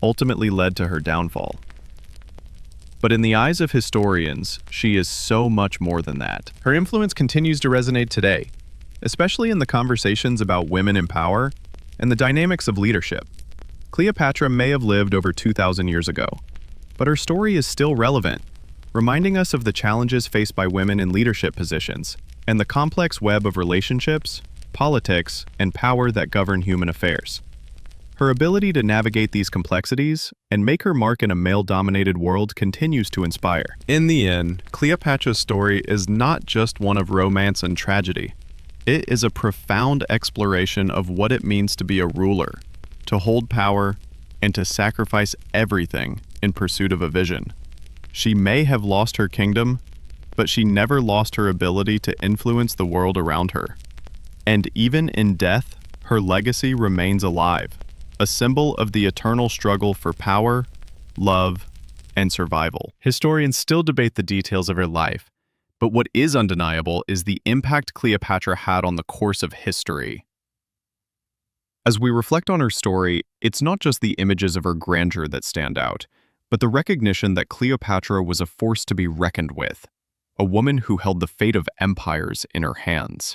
ultimately led to her downfall. But in the eyes of historians, she is so much more than that. Her influence continues to resonate today, especially in the conversations about women in power and the dynamics of leadership. Cleopatra may have lived over 2,000 years ago, but her story is still relevant, reminding us of the challenges faced by women in leadership positions and the complex web of relationships, politics, and power that govern human affairs. Her ability to navigate these complexities and make her mark in a male-dominated world continues to inspire. In the end, Cleopatra's story is not just one of romance and tragedy. It is a profound exploration of what it means to be a ruler, to hold power, and to sacrifice everything in pursuit of a vision. She may have lost her kingdom, but she never lost her ability to influence the world around her. And even in death, her legacy remains alive, a symbol of the eternal struggle for power, love, and survival. Historians still debate the details of her life, but what is undeniable is the impact Cleopatra had on the course of history. As we reflect on her story, it's not just the images of her grandeur that stand out, but the recognition that Cleopatra was a force to be reckoned with, a woman who held the fate of empires in her hands.